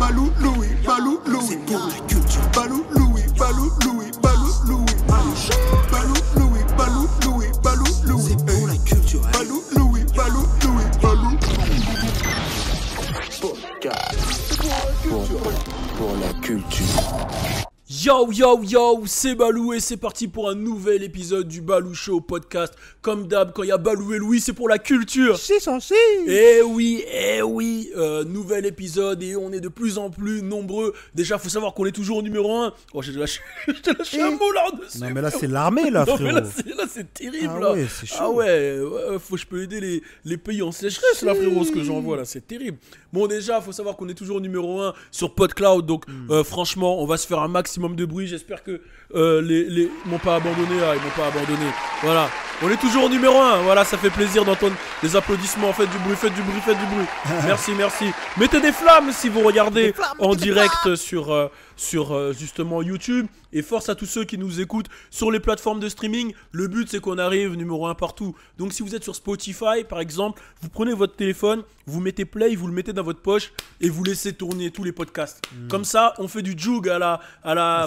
Balou Louis, Balou Louis. C'est pour la culture. Balou Louis, Balou Louis, Balou Louis. Balou Louis, Balou Louis, Balou Louis. C'est pour la culture. Balou Louis, Balou Louis, Balou. Pour la culture. Yo yo yo, c'est Balou et c'est parti pour un nouvel épisode du Balou Show podcast. Comme d'hab, quand il y a Balou et Louis, c'est pour la culture. C'est censé. Eh oui, nouvel épisode et on est de plus en plus nombreux. Déjà, faut savoir qu'on est toujours au numéro 1. Oh, j'ai lâché un mot là-dessus. Non mais là c'est l'armée là, non, frérot. mais là c'est terrible. Ah là. ouais, c'est chaud. Ah ouais, je peux aider les pays en sécheresse là, frérot, ce que j'envoie là, c'est terrible. Bon, déjà, faut savoir qu'on est toujours au numéro 1 sur PodCloud, donc franchement, on va se faire un maximum de bruit. J'espère que ils m'ont pas abandonné, ils m'ont pas abandonné. Voilà, on est toujours au numéro 1. Voilà, ça fait plaisir d'entendre les applaudissements. Faites du bruit. Merci. Mettez des flammes si vous regardez en direct sur justement YouTube. Et force à tous ceux qui nous écoutent sur les plateformes de streaming. Le but, c'est qu'on arrive numéro 1 partout. Donc si vous êtes sur Spotify, par exemple, vous prenez votre téléphone, vous mettez play, vous le mettez dans votre poche et vous laissez tourner tous les podcasts. Comme ça, on fait du jug à la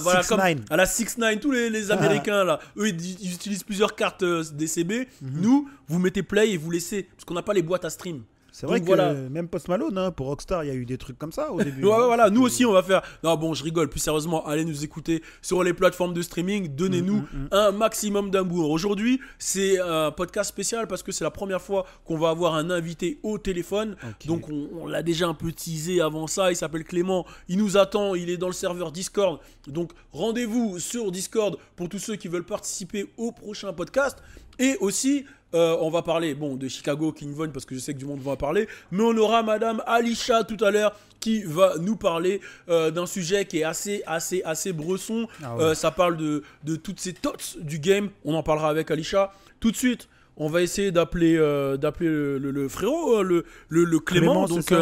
voilà, comme à la 6ix9ine. Tous les Américains là, eux ils utilisent plusieurs cartes DCB. Nous, vous mettez play et vous laissez, parce qu'on n'a pas les boîtes à stream. C'est vrai donc, que voilà. même Post Malone, hein, pour Rockstar, il y a eu des trucs comme ça au début. Ouais, voilà, nous aussi on va faire. Non, bon, je rigole, plus sérieusement, allez nous écouter sur les plateformes de streaming, donnez-nous un maximum d'amour. Aujourd'hui, c'est un podcast spécial parce que c'est la première fois qu'on va avoir un invité au téléphone. Okay. Donc on l'a déjà un peu teasé avant ça, il s'appelle Clément, il nous attend, il est dans le serveur Discord. Donc rendez-vous sur Discord pour tous ceux qui veulent participer au prochain podcast. Et aussi, on va parler de Chicago, King Von, parce que je sais que du monde va en parler. Mais on aura Madame Alisha tout à l'heure qui va nous parler d'un sujet qui est assez bresson. Ah ouais. Ça parle de toutes ces tots du game. On en parlera avec Alisha. Tout de suite, on va essayer d'appeler le frérot, le Clément. Donc,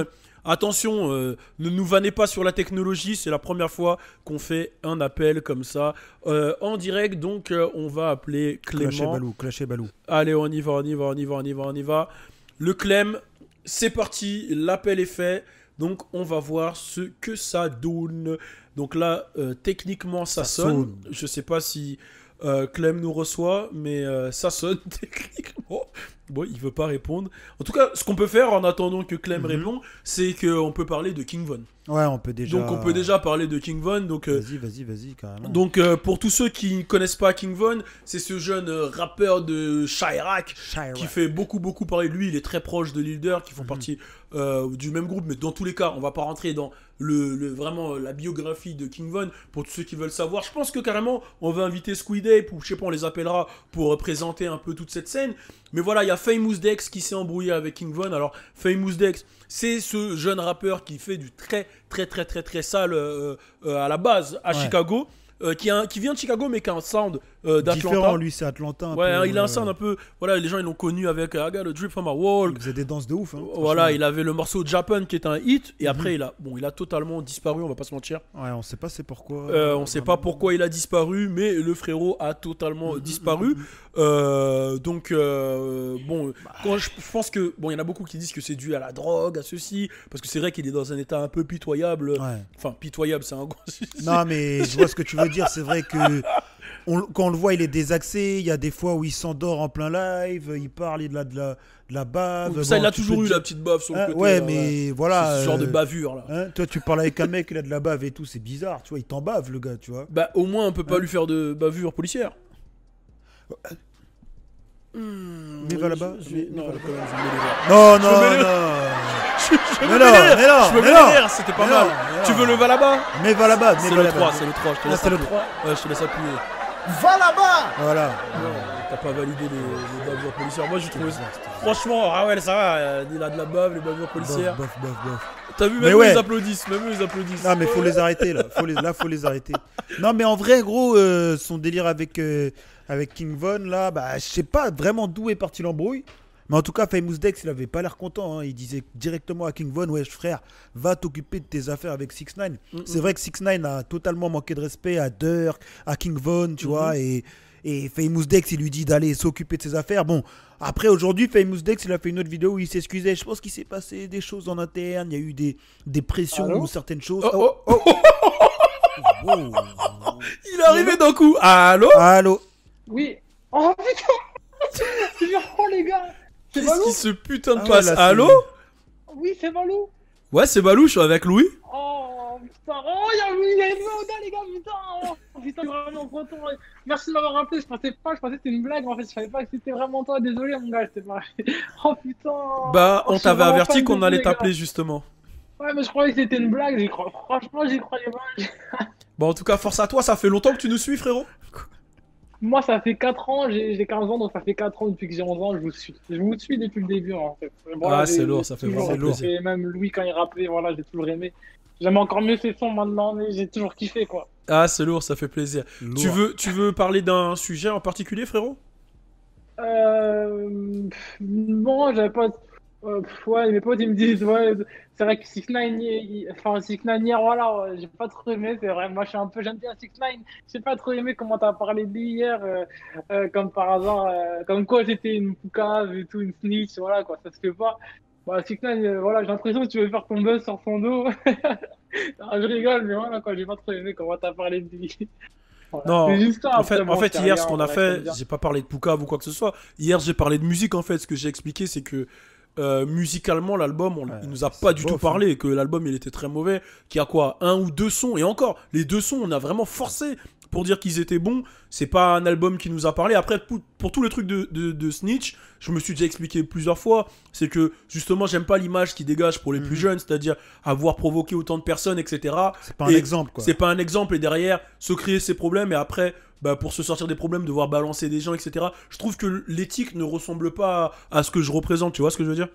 attention, ne nous vannez pas sur la technologie, c'est la première fois qu'on fait un appel comme ça en direct, donc on va appeler Clément. Clasher Balou. Allez, on y va. Le Clem, c'est parti, l'appel est fait, donc on va voir ce que ça donne. Donc là, techniquement, ça sonne. Je sais pas si Clem nous reçoit, mais ça sonne techniquement. Bon, il veut pas répondre. En tout cas, ce qu'on peut faire en attendant que Clem réponde, c'est qu'on peut parler de King Von. Ouais, on peut déjà. Donc on peut déjà parler de King Von. Donc vas-y carrément. Donc pour tous ceux qui ne connaissent pas King Von, c'est ce jeune rappeur de Chirac qui fait beaucoup parler de lui. Il est très proche de Lil Durk qui font partie du même groupe, mais dans tous les cas, on va pas rentrer dans vraiment la biographie de King Von. Pour tous ceux qui veulent savoir, je pense que carrément on va inviter Squid Ape ou je sais pas, on les appellera pour présenter un peu toute cette scène. Mais voilà, il y a Famous Dex qui s'est embrouillé avec King Von. Alors Famous Dex, c'est ce jeune rappeur qui fait du très sale à la base à Chicago, qui vient de Chicago mais qui a un sound d'Atlanta. Différent, lui c'est Atlanta. Ouais, il a un sound un peu. Voilà, les gens ils l'ont connu avec I Got a Drip from my Wall. Il faisait des danses de ouf. Hein, voilà, il avait le morceau Japan qui est un hit et après il a totalement disparu, on va pas se mentir. Ouais, on sait pas c'est pourquoi. On sait pas pourquoi il a disparu, mais le frérot a totalement disparu. Donc quand je pense que il y en a beaucoup qui disent que c'est dû à la drogue, à ceci, parce que c'est vrai qu'il est dans un état un peu pitoyable. Ouais. Enfin, pitoyable, c'est un gros. Non, mais je vois ce que tu veux dire. C'est vrai que quand on le voit, il est désaxé. Il y a des fois où il s'endort en plein live. Il parle, il a de la bave. Ça, il a toujours eu la petite bave sur le côté. Ouais, mais voilà. C'est ce genre de bavure là. Hein, toi, tu parles avec un mec, il a de la bave et tout, c'est bizarre. Tu vois, il t'en bave le gars, tu vois. Bah, au moins, on peut pas lui faire de bavure policière. Mais va là-bas. Non, je me vénère, c'était pas mal. Tu veux le va là-bas? Mais va là-bas. C'est le 3, c'est le 3. C'est le 3. Ouais, je te laisse appuyer. Va là-bas. Voilà. T'as pas validé les bavures policières. Moi, je trouve ça. Franchement, ah ouais, ça va. Il a de la bave, les bavures policières. Bof. T'as vu, même eux, ils applaudissent. Non, mais faut les arrêter là. Faut les arrêter. Non, mais en vrai, gros, son délire avec King Von là, bah, je sais pas vraiment d'où est parti l'embrouille. Mais en tout cas, Famous Dex, il avait pas l'air content. Hein. Il disait directement à King Von, wesh frère, va t'occuper de tes affaires avec 6ix9ine. C'est vrai que 6ix9ine a totalement manqué de respect à Durk, à King Von, tu vois. Et Et Famous Dex, il lui dit d'aller s'occuper de ses affaires. Bon, après, aujourd'hui, Famous Dex, il a fait une autre vidéo où il s'excusait. Je pense qu'il s'est passé des choses en interne. Il y a eu des pressions ou certaines choses. Il est arrivé d'un coup. Allô? Allô? Oui. Oh putain. Oh les gars. C'est Qu'est-ce Balou? qui se putain de Ah ouais, passe? là, c'est- Allô? Oui, c'est Balou. Ouais, c'est Balou, je suis avec Louis. Oh putain. Oh, il y a une Oda, les gars, putain. Oh putain, vraiment content. Merci de m'avoir rappelé. Je pensais que c'était une blague. En fait, je savais pas que c'était vraiment toi. Désolé, mon gars, j'étais pas. Oh putain. Bah, Oh, on je suis t'avait vraiment averti fan qu'on de vous, allait les gars. t'appeler justement. Ouais, mais je croyais que c'était une blague. Franchement, j'y croyais pas. Bon, en tout cas, force à toi, ça fait longtemps que tu nous suis, frérot. Moi, ça fait 4 ans, j'ai 15 ans, donc ça fait 4 ans depuis que j'ai 11 ans, je vous suis. Je vous suis depuis le début, en fait. Ah, c'est j'ai- lourd, j'ai ça fait toujours- vraiment plaisir. Et même Louis, quand il rappelait, voilà, j'ai toujours aimé. J'aime encore mieux ses sons maintenant, mais j'ai toujours kiffé, quoi. Ah, c'est lourd, ça fait plaisir. Tu veux parler d'un sujet en particulier, frérot? Bon, j'avais pas. Ouais, mes potes ils me disent, ouais, c'est vrai que 6ix9ine, enfin 6ix9ine hier, voilà, j'ai pas trop aimé, c'est vrai. Moi, j'aime bien 6ix9ine. J'ai pas trop aimé comment t'as parlé de lui hier, comme par hasard, comme quoi c'était une poucave et tout, une snitch, voilà, quoi, ça se fait pas. Bah, 6ix9ine, voilà, j'ai l'impression que tu veux faire ton buzz sur son dos. Ah, je rigole, mais voilà, quoi, j'ai pas trop aimé comment t'as parlé de lui. Voilà. Non, C'est juste ça, en fait, après, bon, c'est hier, rien, ce qu'on a voilà, fait, j'aime bien. j'ai pas parlé de Poucave ou quoi que ce soit. Hier, j'ai parlé de musique, en fait. Ce que j'ai expliqué, c'est que musicalement, l'album, il nous a pas du tout parlé, et que l'album, il était très mauvais, qu'il y a quoi, un ou deux sons, et encore, les deux sons, on a vraiment forcé pour dire qu'ils étaient bons. C'est pas un album qui nous a parlé. Après, pour tout le truc de Snitch, je me suis déjà expliqué plusieurs fois, c'est que, justement, j'aime pas l'image qui dégage pour les plus jeunes, c'est-à-dire avoir provoqué autant de personnes, etc. C'est pas un exemple, quoi. C'est pas un exemple, et derrière, se créer ses problèmes, et après, bah, pour se sortir des problèmes, devoir balancer des gens, etc. Je trouve que l'éthique ne ressemble pas à ce que je représente, tu vois ce que je veux dire?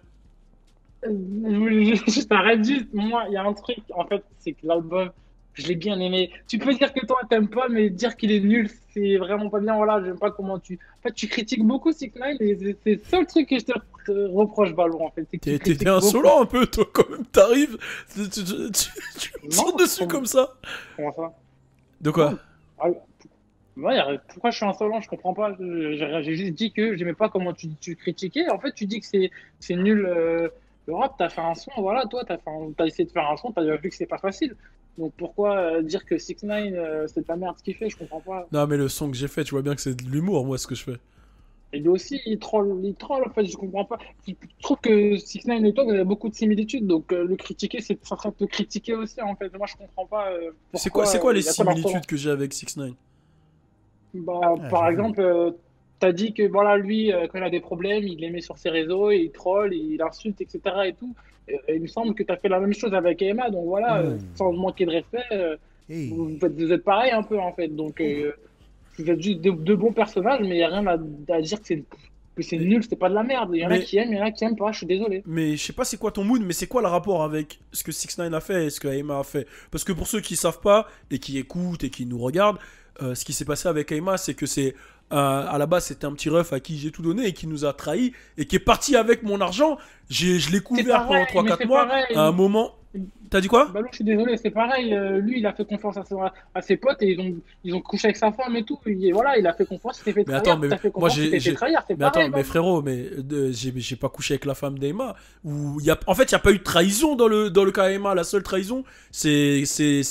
Je t'arrête juste. Moi, il y a un truc, en fait, c'est que l'album, je l'ai bien aimé. Tu peux dire que toi, t'aimes pas, mais dire qu'il est nul, c'est vraiment pas bien. Voilà, j'aime pas comment tu. En fait, tu critiques beaucoup 6ix9ine, et c'est le seul truc que je te reproche, Balou, en fait. C'est que tu critiques T'es beaucoup. insolent un peu, toi, quand même, t'arrives, tu me Non, tires dessus comment- comme ça. Comment ça? De quoi? Ah, ouais, pourquoi je suis insolent? Je comprends pas. J'ai juste dit que j'aimais pas comment tu critiquais. En fait, tu dis que c'est nul le rap. T'as fait un son, voilà, toi, t'as essayé de faire un son, t'as vu que c'est pas facile. Donc pourquoi dire que 6ix9ine c'est de la merde ce qu'il fait? Je comprends pas. Non, mais le son que j'ai fait, tu vois bien que c'est de l'humour, moi, ce que je fais. Et lui aussi, il troll en fait, je comprends pas. Je trouve que 6ix9ine et toi, vous avez beaucoup de similitudes, donc le critiquer, ça serait te critiquer aussi, en fait. Moi, je comprends pas C'est pourquoi. quoi les il y a quoi d'intérêt. similitudes que j'ai avec 6ix9ine? Bah, Ah, par j'avoue. exemple, t'as dit que voilà, lui, quand il a des problèmes, il les met sur ses réseaux, et il troll, il insulte, etc. et tout. Il me semble que t'as fait la même chose avec Emma, donc voilà, sans manquer de respect, Hey. vous êtes pareil un peu en fait. Donc vous êtes juste deux bons personnages, mais il n'y a rien à dire que c'est nul, c'est pas de la merde. Il y en a Mais- qui aiment, il y en a qui aiment pas, je suis désolé. Mais je sais pas c'est quoi ton mood, mais c'est quoi le rapport avec ce que 6ix9ine a fait et ce que Aima a fait? Parce que pour ceux qui savent pas, et qui écoutent et qui nous regardent, ce qui s'est passé avec Aima, c'est que c'est... à la base, c'était un petit ref à qui j'ai tout donné et qui nous a trahis et qui est parti avec mon argent. Je l'ai couvert pareil, pendant mais 3-4 c'est mois. pareil. À un moment... T'as dit quoi? Balou, je suis désolé, c'est pareil. Lui, il a fait confiance à ses potes et ils ont couché avec sa femme et tout. Et voilà, il a fait confiance, il s'est fait Mais trahir. attends, mais t'as fait moi, confiance, il s'est fait trahir, c'est Mais attends, pareil. mais frérot, j'ai pas couché avec la femme d'Emma. En fait, il n'y a pas eu de trahison dans le cas Emma. La seule trahison, c'est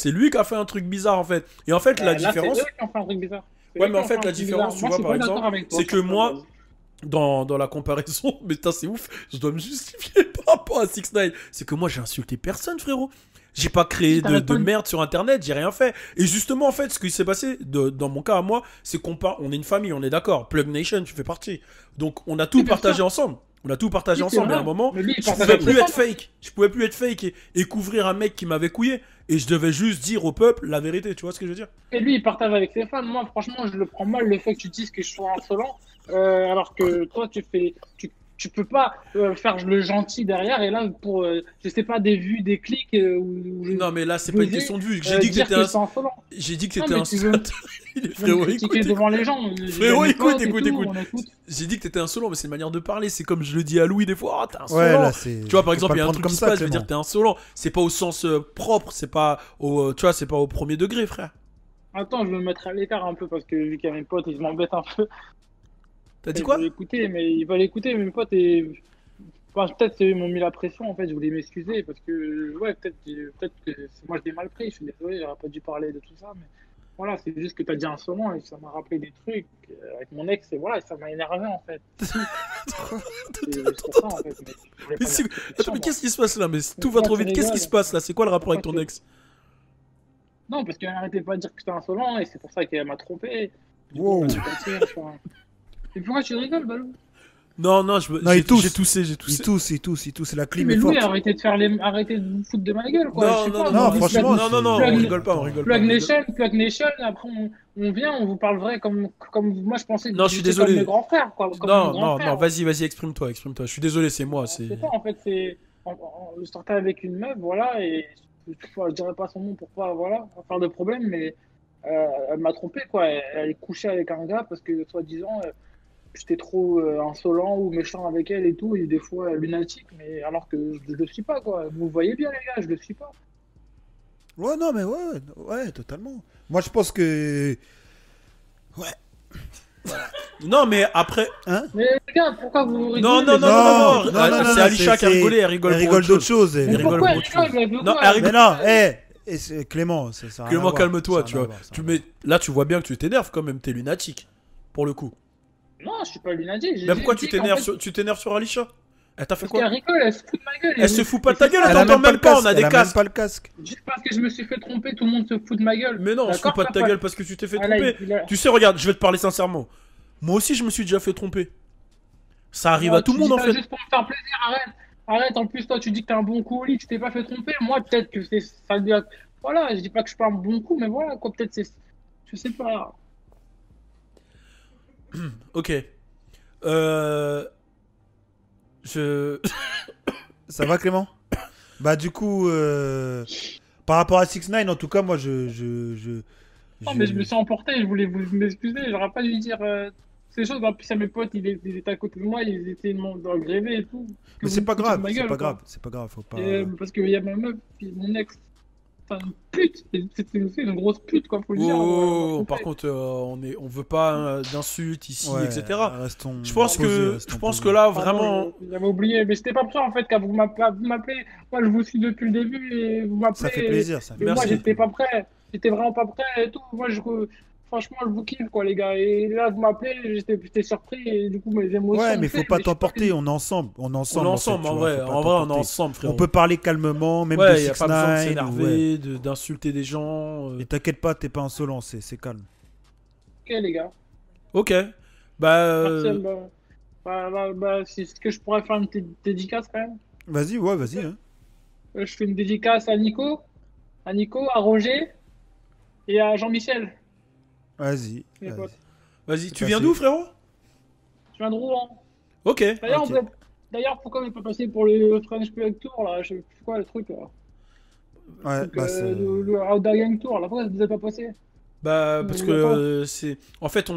lui qui a fait un truc bizarre, en fait. Et en fait, la différence... C'est eux qui ont fait un truc bizarre. C'est Ouais, eux mais qui en ont fait, fait un la truc différence, bizarre. tu vois, Moi, par je suis pas d'accord exemple, avec toi c'est que sur ça, moi, vas-y. dans la comparaison, mais putain, c'est ouf, je dois me justifier par rapport à 6ix9ine. C'est que moi, j'ai insulté personne, frérot. J'ai pas créé de merde sur internet, j'ai rien fait. Et justement, en fait, ce qui s'est passé dans mon cas à moi, c'est on est une famille, on est d'accord. Plug Nation, tu fais partie. Donc, on a tout Oui, bien partagé sûr. ensemble. On a tout partagé Oui, c'est ensemble. Et à vrai. un moment, Mais lui, il je partage pouvais avec plus ses être femmes. fake. Je pouvais plus être fake et couvrir un mec qui m'avait couillé. Et je devais juste dire au peuple la vérité. Tu vois ce que je veux dire? Et lui, il partage avec ses fans. Moi, franchement, je le prends mal le fait que tu dises que je sois insolent, alors que toi, tu peux pas faire le gentil derrière et là pour je sais pas des vues, des clics Non, mais là, c'est pas une question de vue. J'ai dit que dire t'étais c'est insolent. J'ai dit que Non, t'étais mais un... tu veux- Il est Je vais me frérot, critiquer écoute. devant les gens. Frérot, J'ai mes écoute, potes et écoute, tout, écoute. on écoute. J'ai dit que t'étais insolent, mais c'est une manière de parler. C'est comme je le dis à Louis des fois. Ah, t'es insolent. Ouais, là, c'est. Tu vois, par faut exemple, pas il y a le un prendre truc comme qui se ça, passe, je veux dire, Clément. t'es insolent. C'est pas au sens propre, c'est pas au, tu vois, c'est pas au premier degré, frère. Attends, je vais me mettre à l'écart un peu parce que vu qu'il y a mes potes, ils m'embêtent un peu. T'as dit quoi? Ils veulent écouter mes potes et. Enfin, peut-être qu'ils m'ont mis la pression en fait, je voulais m'excuser parce que ouais, peut-être que moi je l'ai mal pris, je suis désolé, j'aurais pas dû parler de tout ça, mais voilà, c'est juste que t'as dit insolent et ça m'a rappelé des trucs avec mon ex et voilà, ça m'a énervé en fait. C'est pour ça en fait. Mais je voulais Mais, pas c'est- mettre de Attends, pression, mais moi. qu'est-ce qui se passe là? Mais tout va Pourquoi trop tu vite. Qu'est-ce qui rigoles? se passe là? C'est quoi le rapport avec ton Pourquoi ex? Non, parce qu'elle n'arrêtait pas de dire que j'étais insolent et c'est pour ça qu'elle m'a trompé. Du coup, Wow. on va se partir, enfin. Et pourquoi tu rigoles, Balou? Non, Non, j'ai il tousse. j'ai toussé, j'ai Il toussé. tousse, la clim Mais est Louis, forte. arrêtez de vous foutre de ma gueule, quoi. Non, Je sais non, pas, non, non, moi, franchement, non, non, non, Plug- on rigole pas, on rigole pas. Plug Nation, après on vient, on vous parle vrai comme moi je pensais que Non, vous je suis étiez désolé. comme mes grands frères, quoi. Comme Non, mes grands non, frères. non, vas-y, exprime-toi. Je suis désolé, c'est moi. Je sais pas, en fait, je sortais avec une meuf, voilà, et je dirais pas son nom pour pas, voilà, pas faire de problème, mais elle m'a trompé, quoi. Elle est couchée avec un gars parce que, soi-disant, j'étais trop insolent ou méchant avec elle et tout, et des fois lunatique, mais alors que je le suis pas, quoi. Vous voyez bien, les gars, je le suis pas. Ouais, non, mais ouais, totalement. Moi, je pense que. Non, mais après. Hein? Mais les gars, pourquoi vous rigolez? Non, c'est Alicia qui a rigolé, elle rigole Elle pour rigole autre d'autres chose. choses. Elle Mais rigole pourquoi pour elle autre rigole? Elle veut Non, quoi, elle elle rigole. Mais non, Clément, ça a rien Clément, à voir. calme-toi, Ça a tu rien à vois. voir, ça a Tu rien à mets... Là, tu vois bien que tu t'énerves quand même, t'es lunatique. Pour le coup. Non, je suis pas lunatique. Mais pourquoi j'ai tu dit qu'en t'énerves fait, sur... tu t'énerves sur Alicia? Elle t'a fait Parce qu'elle quoi? rigole, elle se fout de ma gueule. Elle se fout pas de ta gueule, voir. elle Elle a t'entend même même pas pas, le on a casque. des Elle a même casques. pas le casque. Juste parce que je me suis fait tromper, tout le monde se fout de ma gueule. Mais non, on se fout D'accord, pas de ta ça, gueule parce que tu t'es fait Ah, là, tromper. il a- Tu sais, regarde, je vais te parler sincèrement. Moi aussi, je me suis déjà fait tromper. Ça arrive Non, à tout le tu monde dis en ça fait. juste pour me faire plaisir, arrête. Arrête, en plus, toi, tu dis que t'es un bon coup au lit, tu t'es pas fait tromper. Moi, peut-être que c'est ça. Voilà, je dis pas que je suis pas un bon coup, mais voilà, quoi, peut-être c'est. Je sais pas. Ok. Je. Ça va, Clément? Bah, du coup, par rapport à 6ix9ine, en tout cas, moi, Non, mais je me suis emporté, je voulais vous m'excuser, j'aurais pas dû dire ces choses. En plus, à mes potes, ils étaient à côté de moi, ils étaient dans le grévé et tout. Mais Que c'est vous pas me foutez de grave, ma c'est gueule, pas quoi. grave, c'est pas grave, faut pas. Parce qu'il y a ma meuf, puis mon ex, enfin, une pute, c'est une grosse pute, quoi, faut le dire. Oh, on va par tromper. contre, on veut pas d'insultes ici, Ouais, etc. restons Je pense posés, que, restons je pense que posés. là, Pardon, vraiment. j'avais oublié, mais c'était pas pour ça en fait, quand vous m'appelez. Moi, je vous suis depuis le début et vous m'appelez. Ça fait plaisir, ça. Et moi, Merci. j'étais pas prêt. J'étais vraiment pas prêt et tout. Moi, franchement, je vous kiffe, quoi, les gars. Et là, vous m'appelez, j'étais surpris et du coup, mes émotions. Ouais, me mais faut fait, pas mais je suis t'emporter, on est ensemble, on est On est ensemble. ensemble, fait, tu en vois, vrai. faut pas En vrai, on est t'emporter. ensemble, frérot. On peut parler calmement, même de Ouais, y a pas besoin de 6ix9ine. s'énerver, d'insulter des gens. Et t'inquiète pas, t'es pas insolent, c'est calme. Ok, les gars. Ok. Bah. Merci. Est-ce que je pourrais faire une petite dédicace quand même? Vas-y, ouais, vas-y. Hein. Je fais une dédicace à Nico, à Roger et à Jean-Michel. Vas-y. Mes vas-y. potes. Vas-y, tu passé. viens d'où, frérot? Je viens de Rouen. Ok. D'ailleurs, Ok. pourquoi on n'est pas passé pour le French Plug Tour là? Je sais plus quoi le truc là. Ouais, bah, c'est- Le Outdoor Gang Tour là. Pourquoi vous n'êtes pas passé? Bah, parce que c'est. En fait,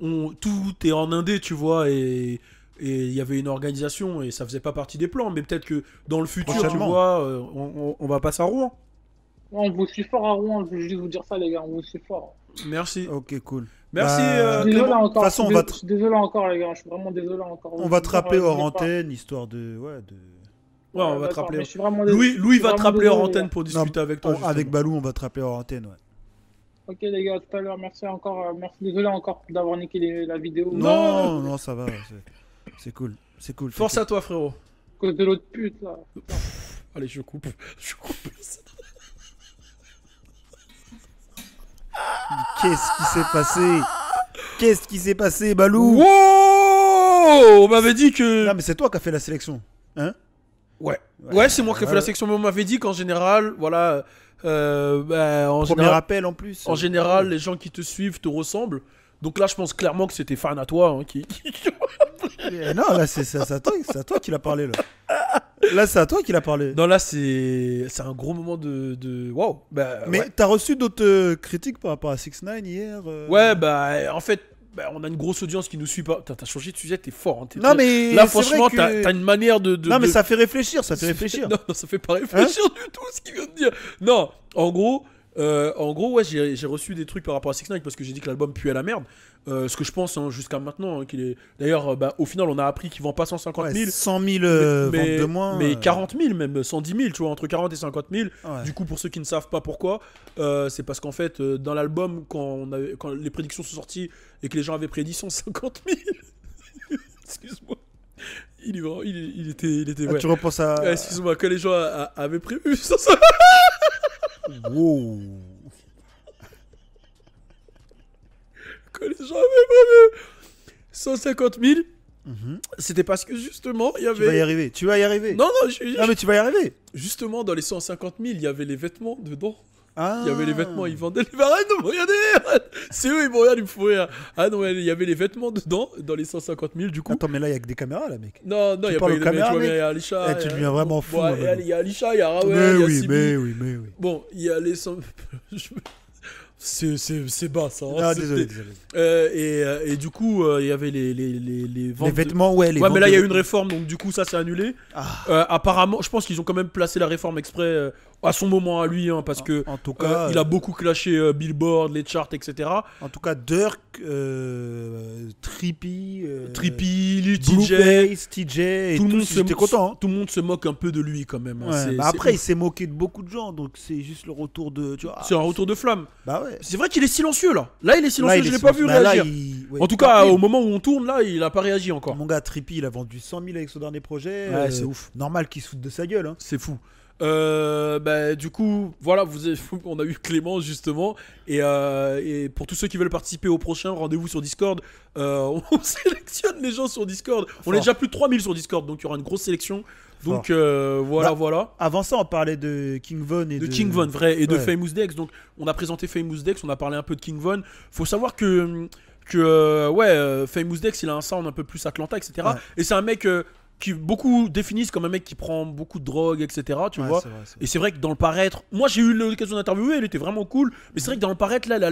tout est en indé, tu vois, et il y avait une organisation et ça faisait pas partie des plans. Mais peut-être que dans le futur, tu Prochainement. vois, on va passer à Rouen. Ouais, on vous suit fort à Rouen. Je veux juste vous dire ça, les gars. On vous suit fort. Merci. Ok, cool. Merci, Bah, Je suis désolé Clément. encore. De toute façon, je on va suis je suis désolé encore, les gars. Je suis vraiment désolé encore. On va te rappeler hors Je sais pas. antenne, histoire de. Ouais, de... Ouais, on va te d'accord, rappeler. mais je suis vraiment désolé. Louis va te vraiment rappeler hors désolé, antenne les pour discuter avec toi. avec justement. Balou, on va te rappeler hors antenne, ouais. Ok, les gars, à tout à l'heure. Merci encore. Merci. Désolé encore d'avoir niqué la vidéo. Non. Non, ça va, c'est cool. C'est cool. Force à toi, frérot. À cause de l'autre pute là. Allez, je coupe. Je coupe. Qu'est-ce qui s'est passé? Qu'est-ce qui s'est passé, Balou? Wow! On m'avait dit que. Non, mais c'est toi qui as fait la sélection. Hein? Ouais. Ouais, c'est moi qui ai fait la section, mais on m'avait dit qu'en général, voilà. En Premier général, appel en plus. en général, les gens qui te suivent te ressemblent. Donc là, je pense clairement que c'était fan à toi. Hein, Non, là, c'est à toi qu'il a parlé, là. Là, c'est à toi qu'il a parlé. Non, là, c'est un gros moment de. Waouh! Bah, Mais ouais. t'as reçu d'autres critiques par rapport à 6ix9ine hier Ouais, bah, en fait, bah, on a une grosse audience qui nous suit pas. T'as changé de sujet, t'es fort. Hein, Non, mais là, c'est franchement, vrai que- t'as une manière de. Non, mais de- ça fait réfléchir, ça fait réfléchir. Non, ça fait pas réfléchir du tout ce qu'il vient de dire. Non, en gros, En gros, ouais, j'ai reçu des trucs par rapport à 6ix9ine parce que j'ai dit que l'album puait la merde. Ce que je pense hein, jusqu'à maintenant, qu'il est. D'ailleurs, au final, on a appris qu'il vend pas 150 000. 100 000 ventes de moins. Mais 40 000, même 110 000, tu vois, entre 40 et 50 000. Ouais. Du coup, pour ceux qui ne savent pas pourquoi, c'est parce qu'en fait, dans l'album, quand les prédictions sont sorties et que les gens avaient prédit 150 000, excuse-moi, il était. Ouais. Tu repenses à. Excuse-moi, quand les gens avaient prévu 150 Wow. quand les gens avaient prévu 150 000, c'était parce que justement, il y avait. Tu vas y arriver. Non, mais tu vas y arriver. Justement, dans les 150 000, il y avait les vêtements dedans. Ah. Il y avait les vêtements, ils vendaient les arrête de me regarder, arrête. C'est eux, ils me regardent, ils me font rire. Ah non, il y avait les vêtements dedans, dans les 150 000 du coup. Attends, mais là, il y a que des caméras là, mec. Non, il y a pas parles aux caméras, mais il y mec. a Alisha. Tu deviens vraiment fou. Bon, hein, il y a Alisha, il y a Rawel, mais il y a oui, Sibi. mais oui. Bon, il y a les 100... C'est bas ça. Hein, Ah, désolé. et du coup, il y avait les ventes. Les vêtements, ouais. Ouais, mais là, il y a eu une réforme, donc du coup, ça s'est annulé. Ah. Apparemment, je pense qu'ils ont quand même placé la réforme exprès à son moment à lui, hein, parce que En tout cas, il a beaucoup clashé Billboard, les charts, etc. En tout cas, Dirk, Trippy, Trippy, TJ, Blueface, TJ, et tout le monde j'étais content. Hein. Tout le monde se moque un peu de lui quand même. Hein. Ouais, C'est- bah c'est après, ouf. il s'est moqué de beaucoup de gens, donc c'est juste le retour de. Tu vois, C'est un retour de flamme. Bah ouais. C'est vrai qu'il est silencieux là. Là, il est silencieux, Là, je il l'ai est pas vu silencieux. Bah, là, réagir. ouais. En tout cas, au moment où on tourne, là, il a pas réagi encore. Mon gars, Trippy, il a vendu 100 000 avec son dernier projet. Ouais, c'est ouf. Normal qu'il se foute de sa gueule. Hein. C'est fou. Du coup, voilà, on a eu Clément justement. Et pour tous ceux qui veulent participer au prochain, rendez-vous sur Discord. On sélectionne les gens sur Discord. On est déjà plus de 3000 sur Discord, donc il y aura une grosse sélection. Donc voilà. Avant ça, on parlait de King Von et De King Von, vrai, et de Ouais. Famous Dex. Donc on a présenté Famous Dex, on a parlé un peu de King Von. Faut savoir que Famous Dex, il a un sound un peu plus Atlanta, etc. Ouais. Et c'est un mec qui beaucoup définissent comme un mec qui prend beaucoup de drogue, etc. Tu Ouais, vois. c'est vrai. Et c'est vrai que dans le paraître, moi j'ai eu l'occasion d'interviewer, il était vraiment cool. Mais c'est vrai que dans le paraître, là, il a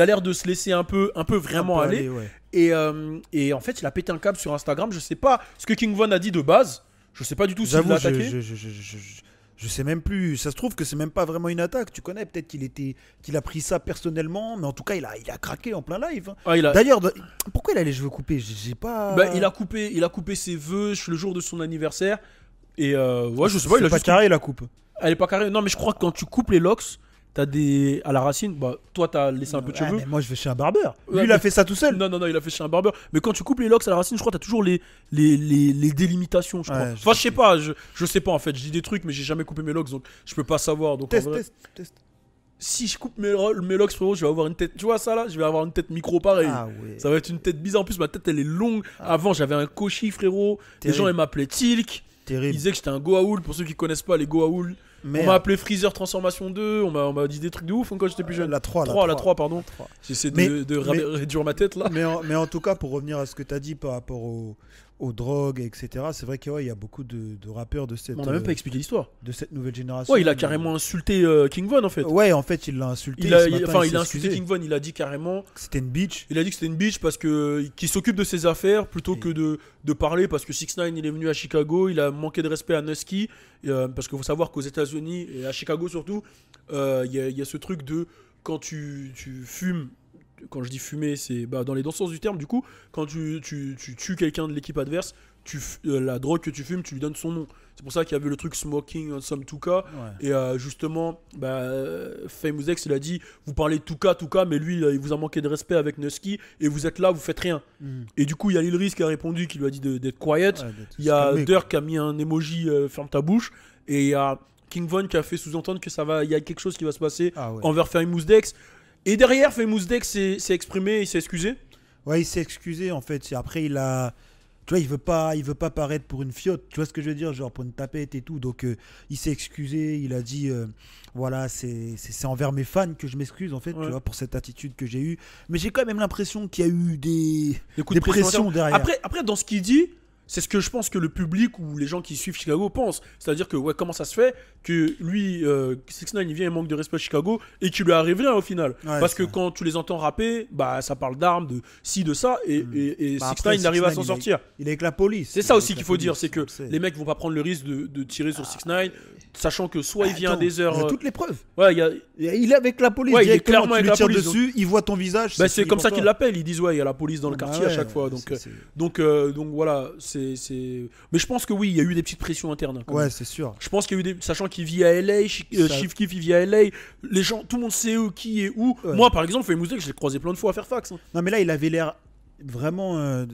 l'air de se laisser un peu vraiment aller. Ouais. Et en fait, il a pété un câble sur Instagram. Je sais pas ce que King Von a dit de base. Je sais pas du tout s'il J'avoue, l'a attaqué. je sais même plus. Ça se trouve que c'est même pas vraiment une attaque. Tu connais, peut-être qu'il a pris ça personnellement, mais en tout cas, il a craqué en plein live. Hein. Ah, il a, D'ailleurs, pourquoi il a les cheveux coupés? J'ai pas. bah, il a coupé ses vœux le jour de son anniversaire. Et ouais, je sais pas, il C'est a pas juste. carré la coupe. Elle est pas carrée. Non, mais je crois que quand tu coupes les locks, t'as des. À la racine, bah, toi t'as laissé un peu de Ouais, cheveux. mais moi, je vais chez un barbeur. Ouais, Lui, il a mais- fait ça tout seul. Non, il a fait chez un barbeur. Mais quand tu coupes les locks à la racine, je crois que t'as toujours les délimitations, je crois. Ouais, Enfin, je sais pas, je sais pas en fait. Je dis des trucs, mais j'ai jamais coupé mes locks, donc je peux pas savoir. Donc, en vrai, Test. si je coupe mes locks, frérot, je vais avoir une tête. Tu vois ça là? Je vais avoir une tête micro pareil. Ah ouais. Ça va être une tête bizarre. En plus, ma tête elle est longue. Avant, j'avais un koshi, frérot. Les Terrible. gens ils m'appelaient Tilk. Ils Terrible. disaient que j'étais un Goa'uld. Pour ceux qui connaissent pas les Goa'uld, on m'a appelé Freezer Transformation 2. On m'a dit des trucs de ouf hein, quand j'étais plus jeune. La 3, la 3, pardon. J'essaie Mais- de mais- réduire ma tête là. Mais en tout cas, pour revenir à ce que tu as dit par rapport aux drogues, etc., c'est vrai qu'il y a beaucoup de rappeurs de cette, On n'a même pas expliqué l'histoire. de cette nouvelle génération. Ouais, il a carrément insulté King Von en fait. Ouais, en fait, il l'a insulté. Il a, ce matin, enfin, il il a s'est insulté excusé. King Von. Il a dit carrément. C'était une bitch. Il a dit que c'était une bitch parce que qu'il s'occupe de ses affaires plutôt que de parler parce que 6ix9ine il est venu à Chicago, il a manqué de respect à Nusky parce qu'il faut savoir qu'aux États-Unis et à Chicago surtout, il y a ce truc de quand tu fumes. Quand je dis fumer, c'est dans les deux sens du terme. Du coup, quand tu tues quelqu'un de l'équipe adverse, la drogue que tu fumes, tu lui donnes son nom. C'est pour ça qu'il y avait le truc smoking on some Tuka. Ouais. Et justement, Famous Dex, il a dit vous parlez Tuka, mais lui, il vous a manqué de respect avec Nusky et vous êtes là, vous faites rien. Mm. Et du coup, il y a Lil Riz qui a répondu, qui lui a dit d'être quiet. Ouais, d'être Il y a calmé, Dirk qui a mis un emoji ferme ta bouche. Et il y a King Von qui a fait sous-entendre que il y a quelque chose qui va se passer Ah ouais. envers Famous Dex. Et derrière, Famous Dex s'est exprimé, il s'est excusé. Ouais, il s'est excusé en fait. Après, tu vois, il veut pas paraître pour une fiotte. Tu vois ce que je veux dire, genre pour une tapette et tout. Donc, il s'est excusé. Il a dit, voilà, c'est envers mes fans que je m'excuse en fait, Ouais. tu vois, pour cette attitude que j'ai eue. Mais j'ai quand même l'impression qu'il y a eu des Des coups de pression pressions derrière. Après, dans ce qu'il dit, c'est ce que je pense que le public ou les gens qui suivent Chicago pensent. C'est-à-dire que, ouais, comment ça se fait que lui, 6ix9ine, il vient, il manque de respect à Chicago et qu'il lui arrive rien au final. Ouais, Parce que ça. quand tu les entends rapper, bah, ça parle d'armes, de ci, de ça, et Bah, 6ix9ine après, il arrive à 6ix9ine, s'en il est- sortir. Il est avec la police. C'est Il ça est aussi avec qu'il la faut dire, police, c'est que on le sait. les mecs vont pas prendre le risque de tirer sur 6ix9ine, sachant que soit il vient Attends, des heures. Il y a toutes les preuves. Ouais, il y a. Il est avec la police. Ouais, il est directement, clairement tu avec lui la tires police, dessus, il voit ton visage. Bah, c'est fini comme pour ça toi. qu'ils l'appellent. Ils disent, ouais, il y a la police dans le Bah quartier à ouais, chaque fois. Donc, c'est- donc voilà, c'est. Mais je pense que oui, il y a eu des petites pressions internes, hein, quand même. Ouais, c'est sûr. Je pense qu'il y a eu des. Sachant qu'il vit à LA, Ça- Chief Keef il vit à LA, les gens, tout le monde sait qui est où. Ouais. Moi, par exemple, Famous Dex, je l'ai croisé plein de fois à Fairfax. Hein. Non, mais là, il avait l'air vraiment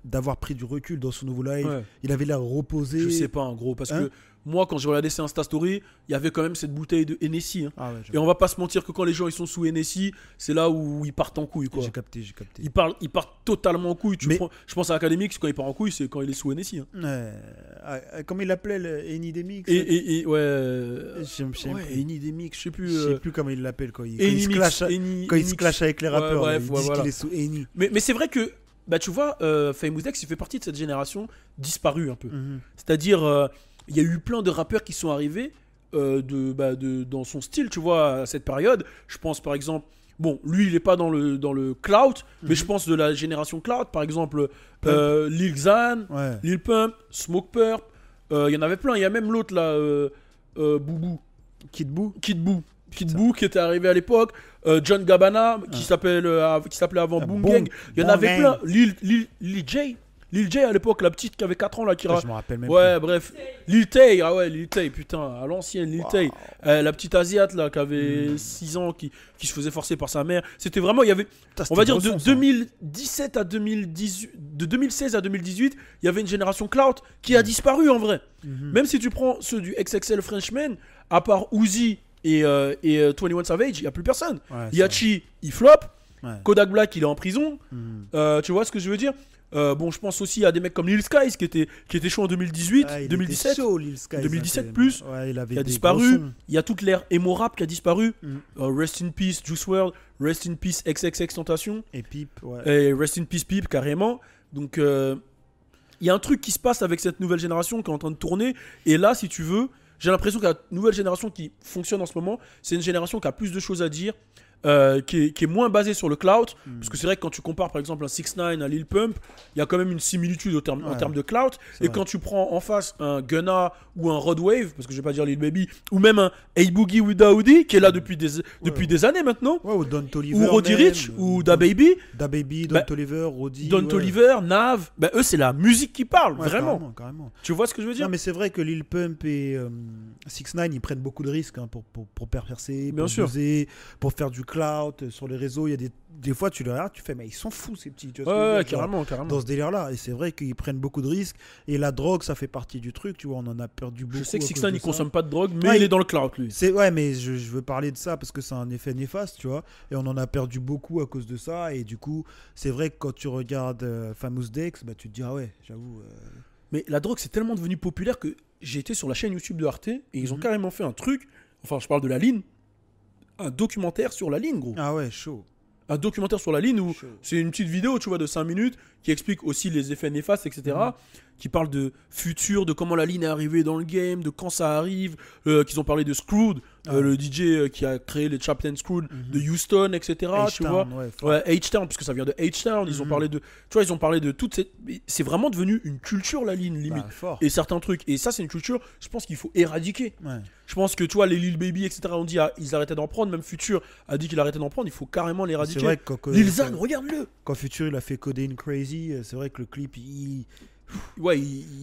d'avoir pris du recul dans son nouveau live. Ouais. Il avait l'air reposé. Je sais pas, en gros, parce Hein que moi, quand j'ai regardé ses Insta Story, il y avait quand même cette bouteille de Hennessy. Hein. Ah ouais, Et on va pas se mentir que quand les gens ils sont sous Hennessy, c'est là où ils partent en couille, quoi. j'ai capté, j'ai capté. Ils partent totalement en couille. Mais- Je pense à Academics, quand il part en couille, c'est quand il est sous Hennessy. Hein. Comment il l'appelait, le Eni Demix Et ouais. Eni Demix, je sais plus. Je sais plus comment il l'appelle quand il Eni se Mix, clash, Eni- quand il se Enix. clash avec les Ouais, rappeurs. bref, Ils ouais, disent voilà. qu'il est sous Eni. Mais c'est vrai que, bah, tu vois, Famous Dex, il fait partie de cette génération disparue un peu. Mhm. C'est-à-dire, il y a eu plein de rappeurs qui sont arrivés dans son style, tu vois, à cette période. Je pense par exemple, bon, lui, il n'est pas dans le clout, mais je pense de la génération clout, par exemple, Lil Xan, Ouais. Lil Pump, Smoke Purp, il y en avait plein. Il y a même l'autre là, Boubou, Kid Boo. Kid Boo qui était arrivé à l'époque, John Gabbana qui s'appelait avant Boom Boom- Gang. Il y en Boom avait Gang. plein. Lil J à l'époque, la petite qui avait 4 ans là qui Je me rappelle même. Ouais, bref. Lil Tay, ah ouais, Lil Tay, putain, à l'ancienne Lil Tay. La petite Asiate là qui avait 6 ans, qui se faisait forcer par sa mère. C'était vraiment, il y avait, on va dire de 2017 à 2018, de 2016 à 2018, il y avait une génération clout qui a disparu en vrai. Même si tu prends ceux du XXL Frenchman, à part Uzi et 21 Savage, il n'y a plus personne. Ouais, Yachi, il flop. Ouais. Kodak Black, il est en prison. Mhm. Tu vois ce que je veux dire? Bon, je pense aussi à des mecs comme Lil Skies qui était chaud en 2018, Ah, il 2017. était chaud, Lil Skies, 2017 hein, plus, ouais, il avait qui a des disparu. gros sons. Il y a toute l'ère emo rap qui a disparu. Mm. Rest in peace Juice WRLD, rest in peace XXX Tentation, Et Pip, ouais. et rest in peace Peep carrément. Donc il y a un truc qui se passe avec cette nouvelle génération qui est en train de tourner. Et là, si tu veux, j'ai l'impression que la nouvelle génération qui fonctionne en ce moment, c'est une génération qui a plus de choses à dire. Qui est moins basée sur le clout, parce que c'est vrai que quand tu compares par exemple un 6ix9ine à Lil Pump, il y a quand même une similitude en Ouais. termes de clout. C'est Et vrai. quand tu prends en face un Gunna ou un Rod Wave, parce que je vais pas dire Lil Baby, ou même un A-Boogie ou Daoudi qui est là depuis des années maintenant, Ouais, ou Don Toliver. ou Roddy même, Rich ou Da Baby, Da Baby, Don Bah, Toliver, Roddy. Don ouais. Toliver, Nav, ben eux c'est la musique qui parle, Ouais, vraiment. Carrément. Tu vois ce que je veux dire? Non, mais c'est vrai que Lil Pump et 6ix9ine, ils prennent beaucoup de risques hein, pour percer, Bien pour sûr. buzzer, pour faire du clout sur les réseaux. Il y a des fois, tu les regardes, tu fais, mais ils sont fous ces petits. Tu vois ce que je veux Ouais, dire, genre, carrément. dans ce délire-là. Et c'est vrai qu'ils prennent beaucoup de risques. Et la drogue, ça fait partie du truc. Tu vois, on en a perdu beaucoup. Je sais que à cause 6ix9ine de il ça. consomme pas de drogue, mais Ouais, il est dans le clout lui. Ouais, mais je veux parler de ça parce que c'est un effet néfaste, tu vois. Et on en a perdu beaucoup à cause de ça. Et du coup, c'est vrai que quand tu regardes Famous Dex, bah, tu te dis, ah ouais, j'avoue. Mais la drogue, c'est tellement devenu populaire que j'ai été sur la chaîne YouTube de Arte et ils ont carrément fait un truc. Enfin, je parle de la ligne. Un documentaire sur la ligne, gros. Ah ouais, chaud. Un documentaire sur la ligne où Chaud. c'est une petite vidéo, tu vois, de 5 minutes qui explique aussi les effets néfastes, etc. Qui parle de futur, de comment la ligne est arrivée dans le game, de quand ça arrive. Qu'ils ont parlé de Screwed, le DJ qui a créé les Chaplin Screwed de Houston, etc. Tu vois. H-Town, ouais, Ouais, H-Town, parce que ça vient de H-Town. Ils ont parlé de. Tu vois, ils ont parlé de toute cette. C'est vraiment devenu une culture, la ligne, limite. bah, fort. Et certains trucs. Et ça, c'est une culture, je pense qu'il faut éradiquer. Ouais. Je pense que, tu vois, les Lil Baby, etc., on dit, ils arrêtaient d'en prendre. Même Future a dit qu'il arrêtait d'en prendre. Il faut carrément C'est l'éradiquer. vrai que Lil Xan, regarde-le. quand Future il a fait Codeine Crazy, c'est vrai que le clip, Ouais,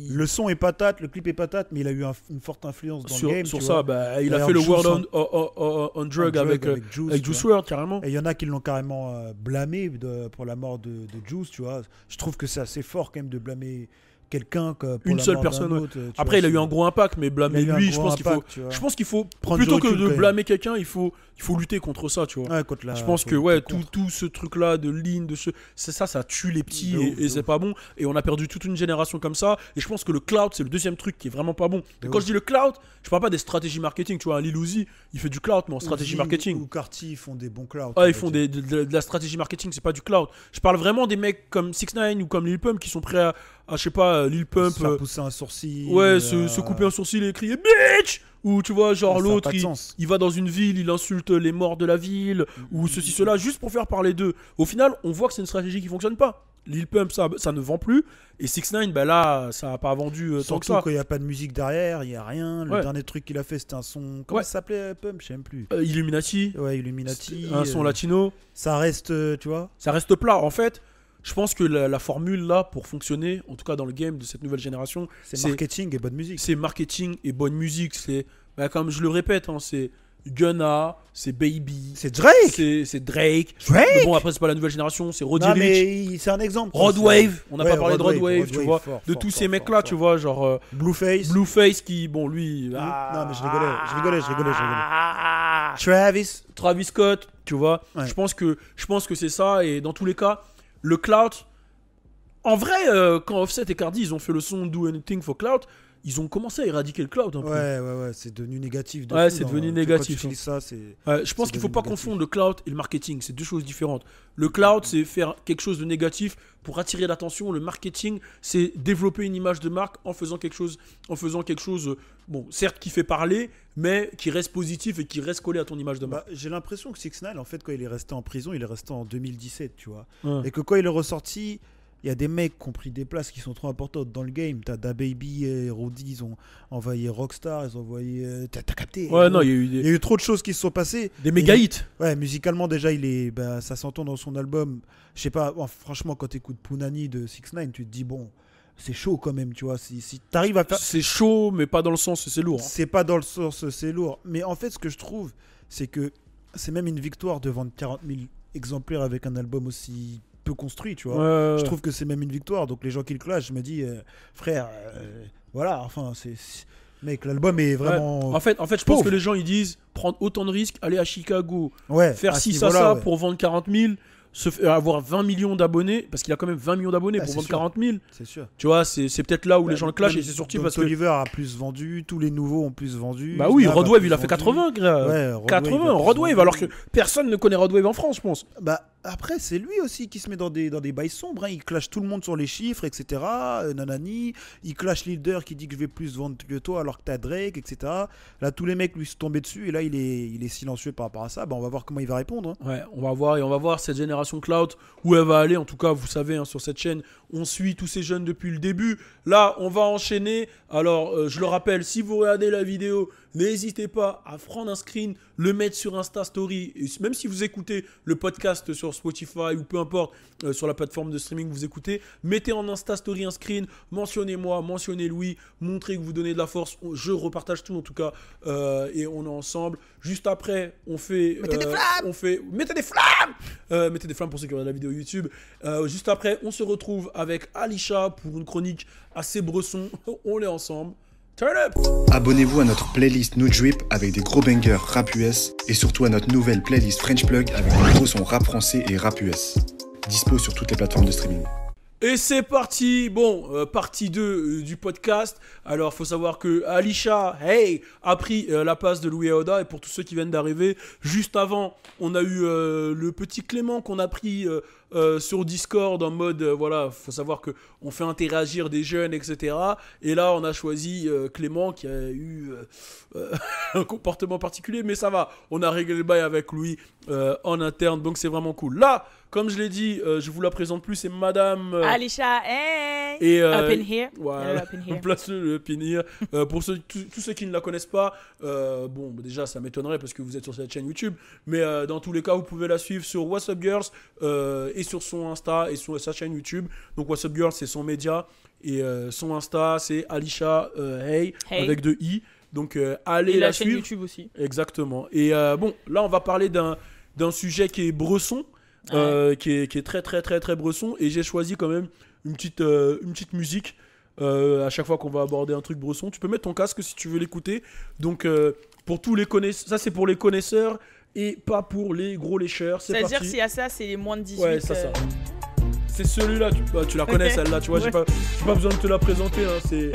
le son est patate, le clip est patate, mais il a eu une forte influence dans sur, le game. sur tu ça, vois. bah, il a D'ailleurs, fait le Juice World on- on Drug avec Juice, avec tu Juice vois. WRLD, carrément. Et il y en a qui l'ont carrément blâmé pour la mort de Juice, tu vois. Je trouve que c'est assez fort quand même de blâmer quelqu'un pour Une la seule mort d'un personne, ouais. autre, tu Après, vois, il a eu un gros impact, mais blâmer il a eu un lui, je gros pense qu'il faut. impact, tu vois. Je pense qu'il faut Prendre du plutôt que recul, quand de même. blâmer quelqu'un, il faut lutter contre ça, tu vois. Ouais, contre la- Je pense faut que lutter ouais, contre. tout ce truc-là de ligne, ça tue les petits De et, ouf, et de c'est ouf. pas bon. Et on a perdu toute une génération comme ça. Et je pense que le cloud, c'est le deuxième truc qui est vraiment pas bon. Et De quand ouf. je dis le cloud, je parle pas des stratégies marketing. Tu vois, un Lil Uzi, il fait du cloud, mais en stratégie Uzi marketing. Ou Carti font des bons clouds. Ah, ils font de la stratégie marketing, c'est pas du cloud. Je parle vraiment des mecs comme 6ix9ine ou comme Lil Pump qui sont prêts je sais pas, Lil Pump. Se faire pousser un sourcil. Ouais, se couper un sourcil et crier bitch. Ou tu vois, genre Ça a l'autre, pas de sens. il va dans une ville, il insulte les morts de la ville, ou ceci, cela, juste pour faire parler d'eux. Au final, on voit que c'est une stratégie qui fonctionne pas. Lil Pump, ça ne vend plus. Et 6ix9ine, ben là, ça n'a pas vendu tant que Surtout ça. quand il n'y a pas de musique derrière, il n'y a rien. Le Ouais. dernier truc qu'il a fait, c'était un son. Comment Ouais. ça s'appelait Pump? Je sais même plus. Illuminati, Ouais, Illuminati. un son latino. Ça reste, tu vois. Ça reste plat. En fait, je pense que la formule là, pour fonctionner, en tout cas dans le game de cette nouvelle génération, C'est marketing et bonne musique. c'est marketing et bonne musique. C'est, comme je le répète, hein, c'est Gunna, c'est Baby, C'est Drake. c'est Drake. Drake. Mais bon, après, c'est pas la nouvelle génération, c'est Roddy Non, Ricch. mais c'est un exemple. Rod Wave, on n'a Ouais, pas parlé de Rod Wave, Rod tu Wave, vois, fort, de fort, tous fort, ces fort, mecs-là, fort. tu vois, genre Blueface. Blueface qui, bon, lui, Non, mais je rigolais. Travis. Travis Scott, tu vois. Ouais. Je pense que c'est ça, et dans tous les cas, le clout. En vrai, quand Offset et Cardi, ils ont fait le son Do Anything for Clout, ils ont commencé à éradiquer le clout un peu. Ouais, c'est devenu négatif. Ouais, fou, c'est hein. devenu Quand négatif, tu utilises ça, c'est. Je pense C'est qu'il faut devenu pas négatif. confondre le clout et le marketing, c'est deux choses différentes. Le clout, c'est faire quelque chose de négatif pour attirer l'attention. Le marketing, c'est développer une image de marque en faisant quelque chose, bon, certes qui fait parler, mais qui reste positif et qui reste collé à ton image de marque. Bah, j'ai l'impression que 6ix9ine, en fait, quand il est resté en prison, il est resté en 2017, tu vois. Ouais. Et que quand il est ressorti, il y a des mecs qui ont pris des places qui sont trop importantes dans le game. T'as DaBaby et Roddy, ils ont envoyé Rockstar, ils ont envoyé. T'as capté? Ouais, non, il y a eu Il y a eu trop de choses qui se sont passées. des méga hits. Ouais, musicalement déjà, ça s'entend dans son album. Je sais pas, bon, franchement, quand t'écoutes Punani de 6ix9ine, tu te dis bon, c'est chaud quand même, tu vois. Si t'arrives à faire, C'est chaud, mais pas dans le sens, c'est lourd. Hein. c'est pas dans le sens, c'est lourd. Mais en fait, ce que je trouve, c'est que c'est même une victoire de vendre 40 000 exemplaires avec un album aussi peu construit, tu vois. Ouais. Je trouve que c'est même une victoire. Donc les gens qui le clashent, je me dis, frère, voilà, enfin, mec, l'album est vraiment. En fait, je pense pauvre. que les gens ils disent prendre autant de risques, aller à Chicago, Ouais, faire à ce 6 à niveau-là, ça ouais. pour vendre 40 000, avoir 20 millions d'abonnés, parce qu'il a quand même 20 millions d'abonnés Ah, pour c'est vendre sûr. 40 000. C'est sûr. Tu vois, c'est peut-être là où les gens le clashent Même et c'est sorti Don parce que. Oliver a plus vendu, tous les nouveaux ont plus vendu. Bah oui, Snav Rod a Wave plus il a fait vendu. 80, gars. Ouais, Rod Wave 80, a plus Rod Wave, vendu. alors que personne ne connaît Rod Wave en France, je pense. Bah, après, c'est lui aussi qui se met dans des bails sombres. Hein. Il clash tout le monde sur les chiffres, etc. Nanani. Il clash Leader qui dit que je vais plus vendre que toi alors que t'as Drake, etc. Là, tous les mecs lui sont tombés dessus et là, il est silencieux par rapport à ça. Bah, on va voir comment il va répondre. Hein. Ouais, on va voir cette génération cloud où elle va aller. En tout cas, vous savez, hein, sur cette chaîne, on suit tous ces jeunes depuis le début. Là, on va enchaîner. Alors, je le rappelle, si vous regardez la vidéo, n'hésitez pas à prendre un screen, le mettre sur Insta Story. Et même si vous écoutez le podcast sur Spotify ou peu importe, sur la plateforme de streaming que vous écoutez, mettez en Insta Story un screen, mentionnez-moi, mentionnez Louis, montrez que vous donnez de la force. Je repartage tout en tout cas et on est ensemble. Juste après, on fait... Mettez des flammes Mettez des flammes Mettez des flammes pour ceux qui regardent la vidéo YouTube. Juste après, on se retrouve avec Alisha pour une chronique assez bresson. On est ensemble. Turn up! Abonnez-vous à notre playlist New Drip avec des gros bangers rap US et surtout à notre nouvelle playlist French Plug avec des gros sons rap français et rap US. Dispo sur toutes les plateformes de streaming. Et c'est parti, bon, partie 2 du podcast. Alors, faut savoir que Alisha, a pris la place de Louis Aoda. Et pour tous ceux qui viennent d'arriver, juste avant, on a eu le petit Clément qu'on a pris sur Discord en mode, voilà, faut savoir que on fait interagir des jeunes, etc. Et là, on a choisi Clément qui a eu un comportement particulier, mais ça va. On a réglé le bail avec Louis en interne, donc c'est vraiment cool. Là, comme je l'ai dit, je vous la présente plus, c'est Madame Alisha, hey! et Up in here. voilà, Up in here. place le up in here. Pour tous ceux qui ne la connaissent pas, bon, déjà ça m'étonnerait parce que vous êtes sur cette chaîne YouTube, mais dans tous les cas, vous pouvez la suivre sur What's Up Girls et sur son Insta et sur sa chaîne YouTube. Donc What's Up Girls, c'est son média et son Insta, c'est Alisha hey, avec 2 i. Donc allez Et la la chaîne suivre. YouTube aussi. Exactement. Et bon, là on va parler d'un sujet qui est bresson. Qui est très très très très bresson, et j'ai choisi quand même une petite musique à chaque fois qu'on va aborder un truc bresson. Tu peux mettre ton casque si tu veux l'écouter. Donc pour tous les connaisseurs, ça c'est pour les connaisseurs et pas pour les gros lécheurs. C'est C'est-à-dire parti. s'il y a ça, c'est les moins de 18. Ouais, ça. C'est celui-là, tu la connais celle-là, tu vois, j'ai pas besoin de te la présenter, hein.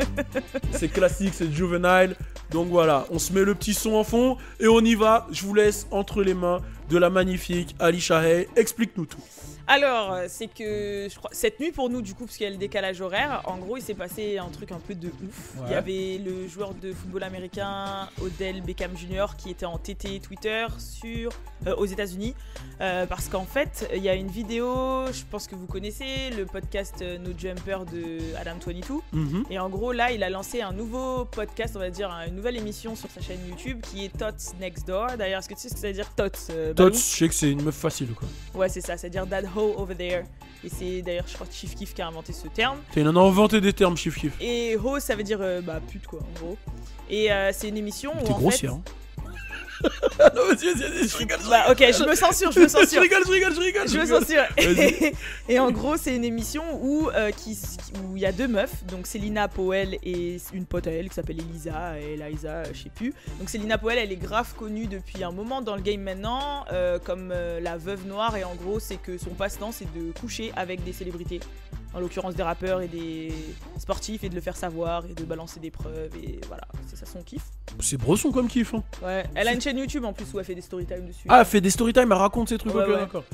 C'est classique, c'est juvenile. Donc voilà, on se met le petit son en fond et on y va. Je vous laisse entre les mains de la magnifique Alisha Hay. Explique-nous tout. Alors, c'est que je crois, cette nuit pour nous, du coup, parce qu'il y a le décalage horaire, en gros, il s'est passé un truc un peu de ouf. Ouais. Il y avait le joueur de football américain, Odell Beckham Jr., qui était en TT Twitter aux États-Unis. Parce qu'en fait, il y a une vidéo, je pense que vous connaissez, le podcast No Jumper de Adam22. Mhm. Et en gros, là, il a lancé un nouveau podcast, on va dire, une nouvelle émission sur sa chaîne YouTube qui est Tots Next Door. D'ailleurs, est-ce que tu sais ce que ça veut dire Tots Tots, Balou je sais que c'est une meuf facile quoi. Ouais, c'est ça, c'est-à-dire That Hoe Over There. Et c'est d'ailleurs, je crois, Chief Keef qui a inventé ce terme. Il en a inventé des termes, Chief Keef. Et Hoe, ça veut dire pute, quoi, en gros. Et c'est une émission où T'es en grossière. fait. Hein. Non, vas-y, je rigole. Bah, ok, je me censure. Je rigole. Je me censure. Vas-y. Et en gros, c'est une émission où il y a deux meufs, donc Selina Powell et une pote à elle qui s'appelle Elisa et Eliza, je sais plus. Donc Selina Powell, elle est grave connue depuis un moment dans le game maintenant, comme la veuve noire. Et en gros, c'est que son passe-temps, c'est de coucher avec des célébrités. En l'occurrence des rappeurs et des sportifs, et de le faire savoir et de balancer des preuves. Et voilà, c'est ça son kiff. C'est Bresson comme kiff. Hein. Ouais, elle a une chaîne YouTube en plus où elle fait des storytime dessus. Ah, elle fait des storytime, elle raconte ces trucs. Ouais, ok, ouais. d'accord.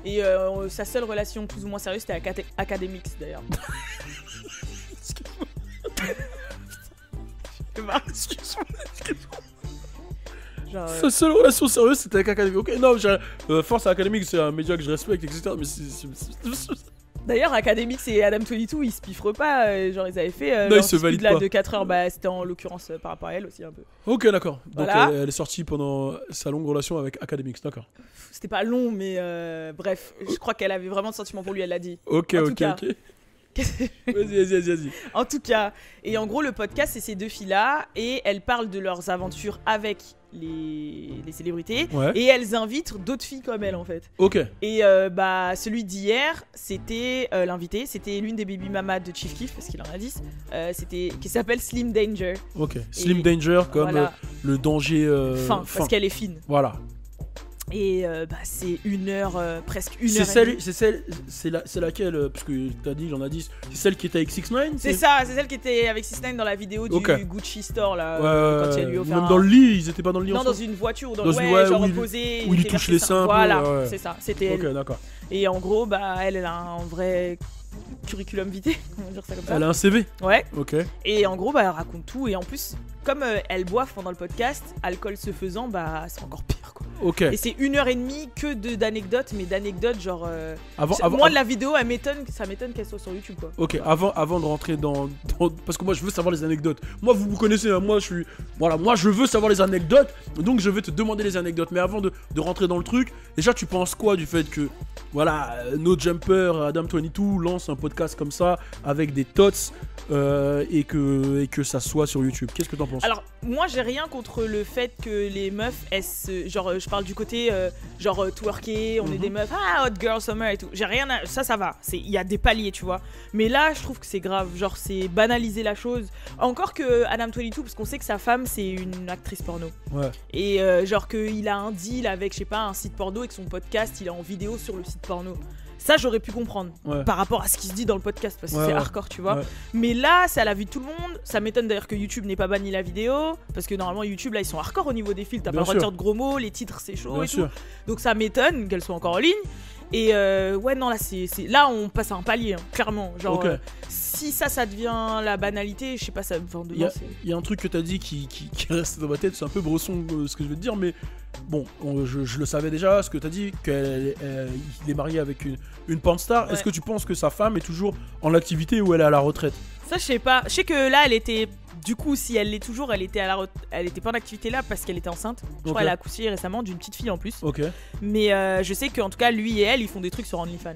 Et sa seule relation plus ou moins sérieuse, c'était avec Academics d'ailleurs. Excuse-moi. Genre, Sa seule relation sérieuse, c'était avec Academic. Ok, non, Force Academic, c'est un média que je respecte, etc. Mais D'ailleurs, Academics et Adam22, ils se piffrent pas. Genre, ils avaient fait Non, leur ils se valident dispute là pas. de 4 heures. Bah, c'était en l'occurrence par rapport à elle aussi un peu. Ok, d'accord. Donc Voilà. elle est sortie pendant sa longue relation avec Academics, d'accord. C'était pas long, mais bref, je crois qu'elle avait vraiment de sentiments pour lui, elle l'a dit. Ok, En tout ok, cas. ok. Vas-y. En tout cas, et en gros, le podcast, c'est ces deux filles-là, et elles parlent de leurs aventures avec les célébrités, Ouais. et elles invitent d'autres filles comme elles, en fait. Ok. Et celui d'hier, c'était l'invité, c'était l'une des baby mamas de Chief Keef, parce qu'il en a 10, qui s'appelle Slim Danger. Ok. Slim Danger comme voilà. le danger. Fin, parce qu'elle est fine. Voilà. Et c'est une heure, presque une C'est heure. et demie. c'est laquelle parce que t'as dit, il en a 10. C'est celle qui était avec 6ix9ine. C'est ça, c'est celle qui était avec 6ix9ine dans la vidéo du Ok. Gucci Store là, Ouais, quand il lui a offert même un- dans le lit, ils étaient pas dans le lit Non, dans ensemble. une voiture ou Dans une- ouais, genre où il- posé, où il était touche vers les ses seins un peu, Voilà, ouais. c'est ça, c'était elle. Ok, d'accord. Et en gros, elle a un vrai curriculum vitae, comment dire ça comme ça. Elle a un CV. Ouais. Ok. Et en gros, elle raconte tout. Et en plus, comme elle boive pendant le podcast, alcool se faisant, c'est encore pire quoi. Ok. Et c'est 1h30 que d'anecdotes, mais d'anecdotes genre. Avant, moi, de la vidéo, ça m'étonne qu'elle soit sur YouTube quoi. Ok, avant de rentrer dans. Parce que moi, je veux savoir les anecdotes. Moi, vous connaissez, hein, moi, je veux savoir les anecdotes. Donc, je vais te demander les anecdotes. Mais avant de rentrer dans le truc, déjà, tu penses quoi du fait que, voilà, No Jumper, Adam22 lance un podcast comme ça, avec des tots, et que ça soit sur YouTube. Qu'est-ce que t'en penses? Alors, moi, j'ai rien contre le fait que les meufs, genre, je parle du côté, twerker, on est des meufs, hot girl summer et tout. J'ai rien à... Ça va. Il y a des paliers, tu vois. Mais là, je trouve que c'est grave. Genre, c'est banaliser la chose. Encore que Adam22, parce qu'on sait que sa femme, c'est une actrice porno. Ouais. Et genre qu'il a un deal avec, je sais pas, un site porno et que son podcast, il est en vidéo sur le site porno. Ça, j'aurais pu comprendre Ouais. par rapport à ce qui se dit dans le podcast parce que Ouais, c'est ouais. hardcore, tu vois. Ouais. Mais là, c'est à la vue de tout le monde. Ça m'étonne d'ailleurs que YouTube n'ait pas banni la vidéo parce que normalement, YouTube, là, ils sont hardcore au niveau des filtres. T'as Bien pas le droit de sûr. dire de gros mots, les titres, c'est chaud Bien et sûr. tout. Donc ça m'étonne qu'elle soit encore en ligne. Et ouais, non, là, là, on passe à un palier, hein, clairement. Genre, Ok. si ça devient la banalité, je sais pas, ça enfin, Il y a- demain, c'est. Il y a un truc que t'as dit qui reste dans ma tête, c'est un peu Bresson ce que je vais te dire, mais bon, je le savais déjà, ce que t'as dit, qu'il est marié avec une pornstar. Ouais. Est-ce que tu penses que sa femme est toujours en activité ou elle est à la retraite? Ça, je sais pas. Je sais que là, elle était. Du coup, si elle l'est toujours, elle était elle était pas en activité là parce qu'elle était enceinte. Je crois Ok. qu'elle a accouché récemment d'une petite fille en plus. Ok. Mais je sais qu'en tout cas, lui et elle, ils font des trucs sur OnlyFans.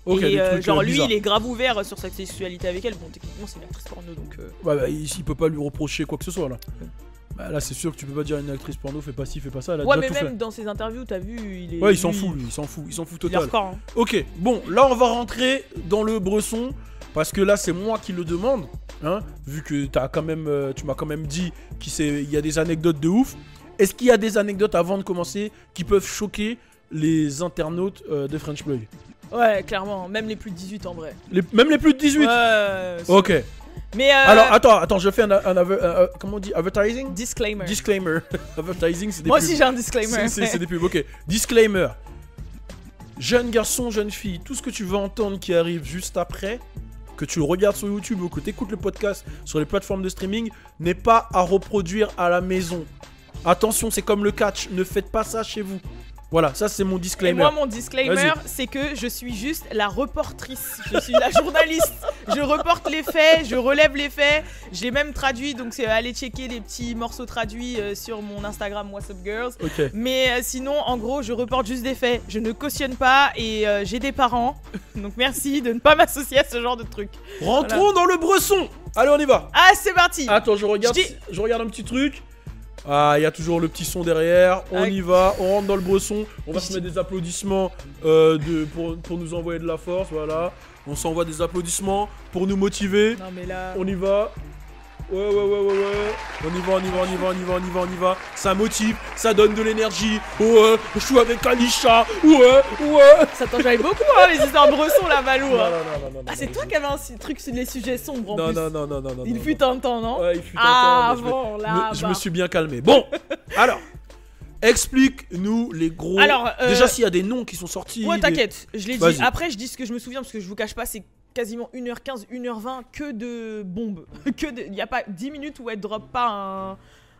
Ok, et des trucs, genre, lui, bizarres. il est grave ouvert sur sa sexualité avec elle. Bon, techniquement, c'est une actrice porno donc. Bah, il peut pas lui reprocher quoi que ce soit là. Bah, là, c'est sûr que tu peux pas dire à une actrice porno, fais pas ci, fais pas ça. Elle a Ouais, déjà mais tout même dans ses interviews, t'as vu, il est. fait. Ouais, il s'en lui, fout, lui, il s'en fout Il est total. hardcore, hein. Ok, bon, là on va rentrer dans le Bresson parce que là c'est moi qui le demande, hein, vu que tu m'as quand même dit qu'il y a des anecdotes de ouf. Est-ce qu'il y a des anecdotes avant de commencer qui peuvent choquer les internautes de French Plug? Ouais, clairement. Même les plus de 18 en vrai. Même les plus de 18? Ouais. Ok, Mais Alors, attends, je fais comment on dit? Advertising? disclaimer. Disclaimer. Advertising, c'est des Moi pubs. aussi j'ai un disclaimer. C'est des pubs, ok. Disclaimer. Jeune garçon, jeune fille, tout ce que tu veux entendre qui arrive juste après, que tu le regardes sur YouTube ou que tu écoutes le podcast sur les plateformes de streaming, n'est pas à reproduire à la maison. Attention, c'est comme le catch, ne faites pas ça chez vous. Voilà, ça c'est mon Et disclaimer. moi, mon disclaimer, Vas-y. c'est que je suis juste la reportrice. Je suis la journaliste. Je reporte les faits, je relève les faits. J'ai même traduit, donc c'est aller checker les petits morceaux traduits sur mon Instagram What's Up Girls. Ok. Mais sinon, en gros, je reporte juste des faits. Je ne cautionne pas et j'ai des parents. Donc merci de ne pas m'associer à ce genre de truc. Rentrons dans le bresson. Allez, on y va. Ah, c'est parti. Attends, je regarde un petit truc. Ah, il y a toujours le petit son derrière. On y va, on rentre dans le bresson. On va se mettre des applaudissements pour nous envoyer de la force. Voilà. On s'envoie des applaudissements pour nous motiver. Non, mais là. On y va. Ouais. On y va. Ça motive, ça donne de l'énergie. Ouais, je suis avec Alisha. Ouais. Ça t'en j'avais beaucoup, hein, les histoires de bresson là, Valou. Non. Ah, c'est toi qui avais un truc sur les sujets sombres en plus. Non. Il fut un temps, non? Ouais, il fut un Ah, temps. bon, là. Je me suis bien calmé. Bon, alors, explique-nous les gros. Alors, déjà, s'il y a des noms qui sont sortis. Ouais, t'inquiète, je l'ai dit. Vas-y. Après, je dis ce que je me souviens parce que je vous cache pas, c'est quasiment 1h15, 1h20 que de bombes. Il y a pas 10 minutes où elle drop pas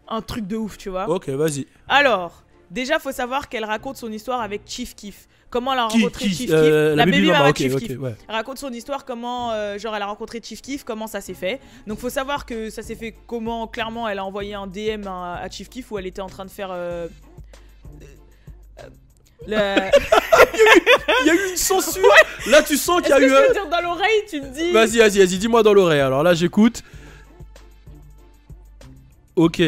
un truc de ouf, tu vois. Ok, vas-y. Alors, déjà, faut savoir qu'elle raconte son histoire avec Chief Keef. Comment elle a rencontré Chief Keef. La baby mama, ok, Chief ok, Keef. ouais. Elle raconte son histoire, comment genre elle a rencontré Chief Keef, comment ça s'est fait. Donc faut savoir que ça s'est fait comment, clairement, elle a envoyé un DM à Chief Keef où elle était en train de faire Il y a eu une censure. Là, tu sens qu'il y Est-ce a que eu je un. peux te dire dans l'oreille, tu me dis. Vas-y, dis-moi dans l'oreille. Alors là, j'écoute. Ok,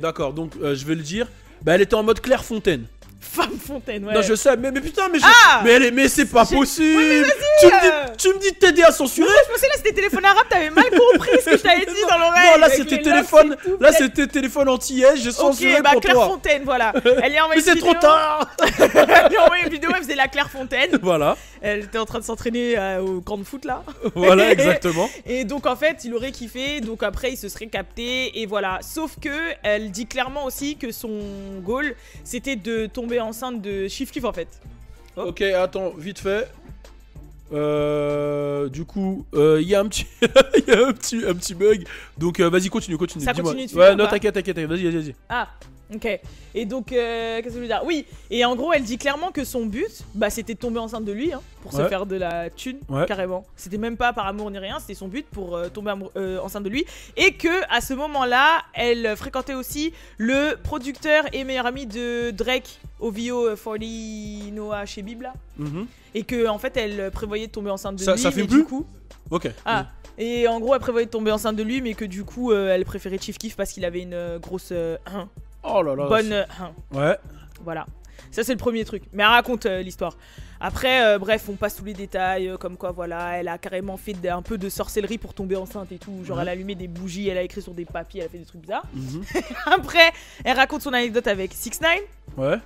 d'accord. Donc, je vais le dire. Bah, elle était en mode Claire Fontaine. Femme Fontaine, ouais. Non, je sais, mais putain, mais Ah mais c'est pas possible. Oui, mais tu me dis de t'aider à censurer. Je pensais là c'était téléphone arabe, t'avais mal compris ce que je t'avais dit dans l'oreille. Non, là avec c'était les téléphone. locks et tout, Là peut-être. c'était téléphone anti-age. J'ai censuré Ok, bah pour Claire toi. Fontaine, voilà. Elle y a envoyé Mais une c'est trop vidéo. tard. Elle lui a envoyé une vidéo, elle faisait la Claire Fontaine. Voilà, Elle était en train de s'entraîner au camp de foot là. voilà exactement. Et donc en fait, il aurait kiffé, donc après il se serait capté et voilà. Sauf que elle dit clairement aussi que son goal c'était de tomber enceinte de Chief Keef en fait. Oh. Ok, attends, vite fait. Du coup, il y a un petit, il y a un petit bug. Donc vas-y, continue. Ça dis-moi. continue, tu Ouais, veux non, ou pas t'inquiète. Vas-y. Ah, ok. Et donc, qu'est-ce que je veux dire? Oui, et en gros, elle dit clairement que son but, bah, c'était de tomber enceinte de lui, hein, pour se Ouais. faire de la thune, Ouais. carrément. C'était même pas par amour ni rien, c'était son but pour tomber enceinte de lui. Et que à ce moment-là, elle fréquentait aussi le producteur et meilleur ami de Drake, OVO 40 Noah chez Bibla. Mhm. Et que en fait, elle prévoyait de tomber enceinte de Ça- lui. ça fait mais plus du coup. Ok. Ah. Et en gros, elle prévoyait de tomber enceinte de lui, mais que du coup, elle préférait Chief Keef parce qu'il avait une grosse. Oh là là. Bonne. Ouais. Voilà. Ça, c'est le premier truc. Mais elle raconte l'histoire. Après, bref, on passe tous les détails. Comme quoi, voilà, elle a carrément fait un peu de sorcellerie pour tomber enceinte et tout. Genre, Ouais. elle a allumé des bougies, elle a écrit sur des papiers, elle a fait des trucs bizarres. Mhm. Après, elle raconte son anecdote avec 6ix9ine. Ouais.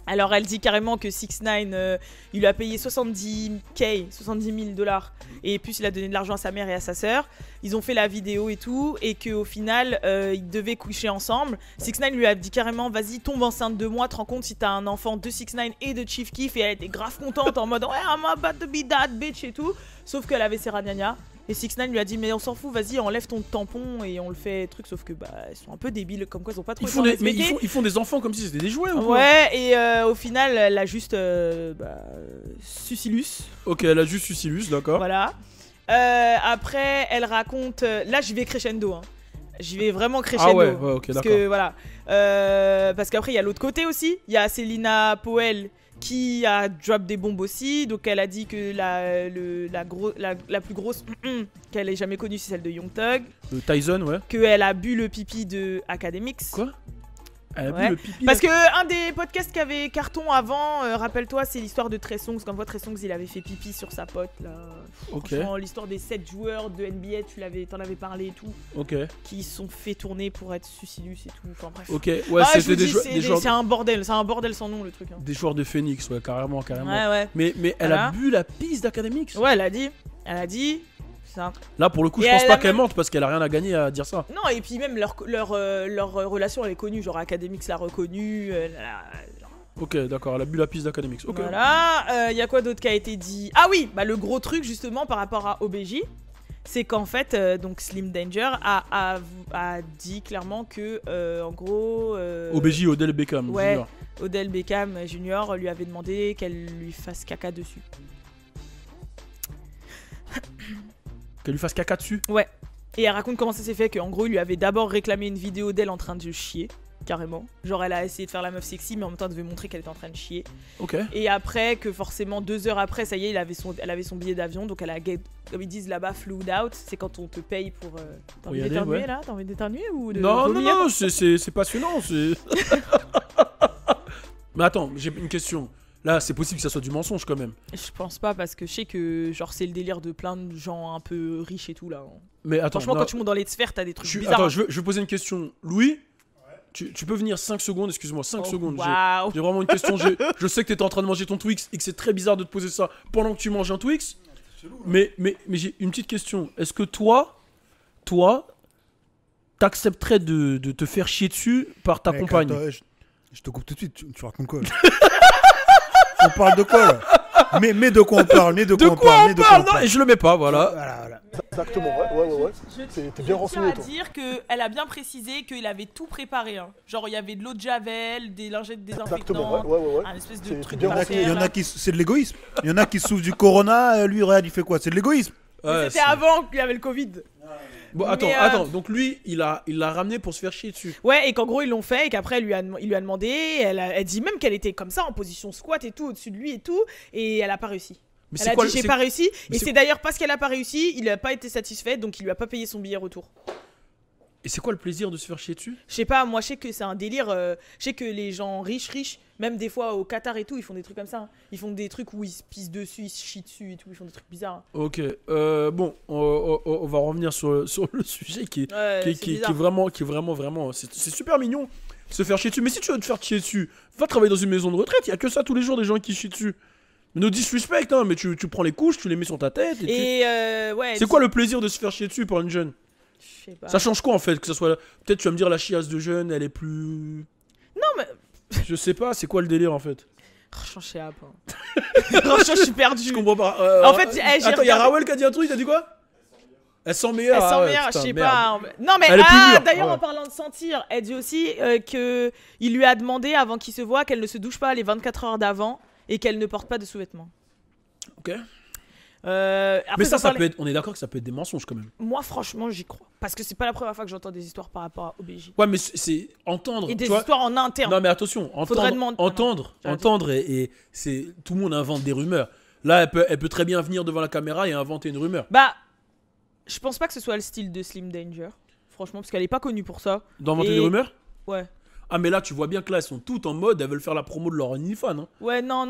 Alors, elle dit carrément que 6ix9ine, il lui a payé 70 000 $. Et puis, il a donné de l'argent à sa mère et à sa sœur. Ils ont fait la vidéo et tout. Et qu'au final, ils devaient coucher ensemble. 6ix9ine lui a dit carrément, vas-y, tombe enceinte de moi. Te rends compte si t'as un enfant de 6ix9ine et de Chief Keef. Et elle était grave contente en mode, ouais, I'm about to be that bitch et tout. Sauf qu'elle avait ses ragnagnas. Et 6ix9ine lui a dit, mais on s'en fout, vas-y, enlève ton tampon et on le fait truc. Sauf que, bah, ils sont un peu débiles. Comme quoi, ils ont pas trop Ils font le temps des, de mais respecter. ils font des enfants comme si c'était des jouets ou quoi? Ouais, et au final, elle a juste Sucilus. Ok, elle a juste Sucilus, d'accord. Voilà. Après, elle raconte. Là, j'y vais crescendo. Hein. J'y vais vraiment crescendo. Ah ouais, ok, parce d'accord. que voilà. Parce qu'après, il y a l'autre côté aussi. Il y a Selina Powell qui a drop des bombes aussi. Donc, elle a dit que la plus grosse qu'elle ait jamais connue, c'est celle de Young Thug. Tyson, ouais. Qu'elle a bu le pipi de Academics. Quoi? Elle a Ouais. bu le pipi. Parce que un des podcasts qui avait carton avant, rappelle-toi, c'est l'histoire de Trey Songz. Comme quoi, Trey Songz, il avait fait pipi sur sa pote là. Ok. Franchement, l'histoire des 7 joueurs de NBA, t'en avais parlé et tout, Ok. qui se sont fait tourner pour être Sucilus et tout. Enfin bref. Ok. Ouais, Ah, je c'était vous dis, des joueurs. c'est un bordel sans nom le truc. Hein. Des joueurs de Phoenix, ouais, carrément. Ouais, ouais. Mais elle a Voilà. bu la pisse d'Academics. Ouais, elle a dit, Ça. Là, pour le coup, Et je pense elle pas a qu'elle même- mente parce qu'elle a rien à gagner à dire ça. Non, et puis même leur relation, elle est connue. Genre, Academics l'a reconnue. Ok, d'accord, elle a bu la piste d'Academics. Ok. Voilà. Y a quoi d'autre qui a été dit? Ah oui, bah le gros truc, justement, par rapport à OBJ, c'est qu'en fait, donc Slim Danger a dit clairement que, en gros. OBJ, Odell Beckham. Ouais. Junior. Odell Beckham Jr. lui avait demandé qu'elle lui fasse caca dessus. Qu'elle lui fasse caca dessus. Ouais. Et elle raconte comment ça s'est fait, qu'en gros, il lui avait d'abord réclamé une vidéo d'elle en train de chier, carrément. Genre, elle a essayé de faire la meuf sexy, mais en même temps, elle devait montrer qu'elle était en train de chier. Ok. Et après, que forcément, 2 heures après, ça y est, elle avait son billet d'avion, donc elle a, comme ils disent là-bas, flew out. C'est quand on te paye pour. T'as envie y aller, d'éternuer ouais. là? T'as envie d'éternuer ou de Non, non, vomir? non, c'est passionnant. Mais attends, j'ai une question. Là, c'est possible que ça soit du mensonge quand même. Je pense pas, parce que je sais que, genre, c'est le délire de plein de gens un peu riches et tout là. Mais attends, Franchement, non, quand tu montes dans les sphères, t'as des trucs bizarres. attends, hein. je vais poser une question. Louis, tu peux venir 5 secondes, excuse-moi, 5 Oh, secondes. waouh. J'ai vraiment une question. Je sais que t'étais en train de manger ton Twix et que c'est très bizarre de te poser ça pendant que tu manges un Twix. Mais j'ai une petite question. Est-ce que toi, t'accepterais de te faire chier dessus par ta Mec, compagne? attends, je te coupe tout de suite, tu racontes quoi là? On parle de quoi là? Mais de quoi on parle? Mais de De quoi on quoi parle? on Mais de quoi parle? on Non, parle? et je le mets pas, voilà. Voilà. Exactement, ouais. T'es bien renseigné, à toi. dire qu'elle a bien précisé qu'il avait tout préparé. Hein. Genre, il y avait de l'eau de javel, des lingettes désinfectantes, Exactement, ouais. un espèce de C'est truc bien par renseigné. Il y en terre, a là. qui, c'est de l'égoïsme. Il y en a qui souffrent du corona, lui regarde, il fait quoi? C'est de l'égoïsme. Ouais, C'était avant qu'il y avait le Covid. Bon, Mais, attends. Donc lui, il l'a ramené pour se faire chier dessus. Ouais, et qu'en gros, ils l'ont fait, et qu'après, il lui a demandé. Elle dit même qu'elle était comme ça, en position squat et tout, au-dessus de lui et tout, et elle a pas réussi. Mais Elle c'est a quoi dit j'ai c'est- pas réussi, mais et c'est- c'est d'ailleurs parce qu'elle a pas réussi, il a pas été satisfait, donc il lui a pas payé son billet retour. Et c'est quoi le plaisir de se faire chier dessus? Je sais pas, moi je sais que c'est un délire. Je sais que les gens riches, même des fois au Qatar et tout, ils font des trucs comme ça. Hein. Ils font des trucs où ils se pissent dessus, ils se chient dessus et tout, ils font des trucs bizarres. Ok, bon, on va revenir sur le sujet qui est, Ouais, c'est qui est bizarre. vraiment, c'est super mignon, se faire chier dessus. Mais si tu veux te faire chier dessus, va travailler dans une maison de retraite, il y a que ça tous les jours, des gens qui chient dessus. No disrespect, hein, mais tu prends les couches, tu les mets sur ta tête. Et ouais. C'est quoi le plaisir de se faire chier dessus pour une jeune? Je sais pas. Ça change quoi en fait? Que ça soit. Peut-être tu vas me dire la chiasse de jeune, elle est plus. Non, mais. Je sais pas, c'est quoi le délire en fait? Franchement, je sais pas. Franchement, je suis perdu. Je comprends pas. En fait, j'ai attends, il y a regardé- Raoul qui a dit un truc, il a dit quoi? Elle sent meilleure. Elle ah sent ouais, meilleure, je putain, sais merde. pas. Non, mais Elle est plus dure. d'ailleurs, Ouais. en parlant de sentir, elle dit aussi que il lui a demandé avant qu'il se voit qu'elle ne se douche pas les 24 heures d'avant et qu'elle ne porte pas de sous-vêtements. Ok. Après, Mais ça parlait- peut être. On est d'accord que ça peut être des mensonges quand même. Moi, franchement, j'y crois. Parce que c'est pas la première fois que j'entends des histoires par rapport à OBJ. Ouais, mais c'est entendre. Et tu des vois. histoires en interne. Non, mais attention, Faudrait demander- entendre et c'est tout le monde invente des rumeurs. Là, elle peut très bien venir devant la caméra et inventer une rumeur. Bah, je pense pas que ce soit le style de Slim Danger. Franchement, parce qu'elle est pas connue pour ça. D'inventer Et- des rumeurs? Ouais. Ah, mais là, tu vois bien que là, elles sont toutes en mode, elles veulent faire la promo de leur OnlyFans. Hein. Ouais, non.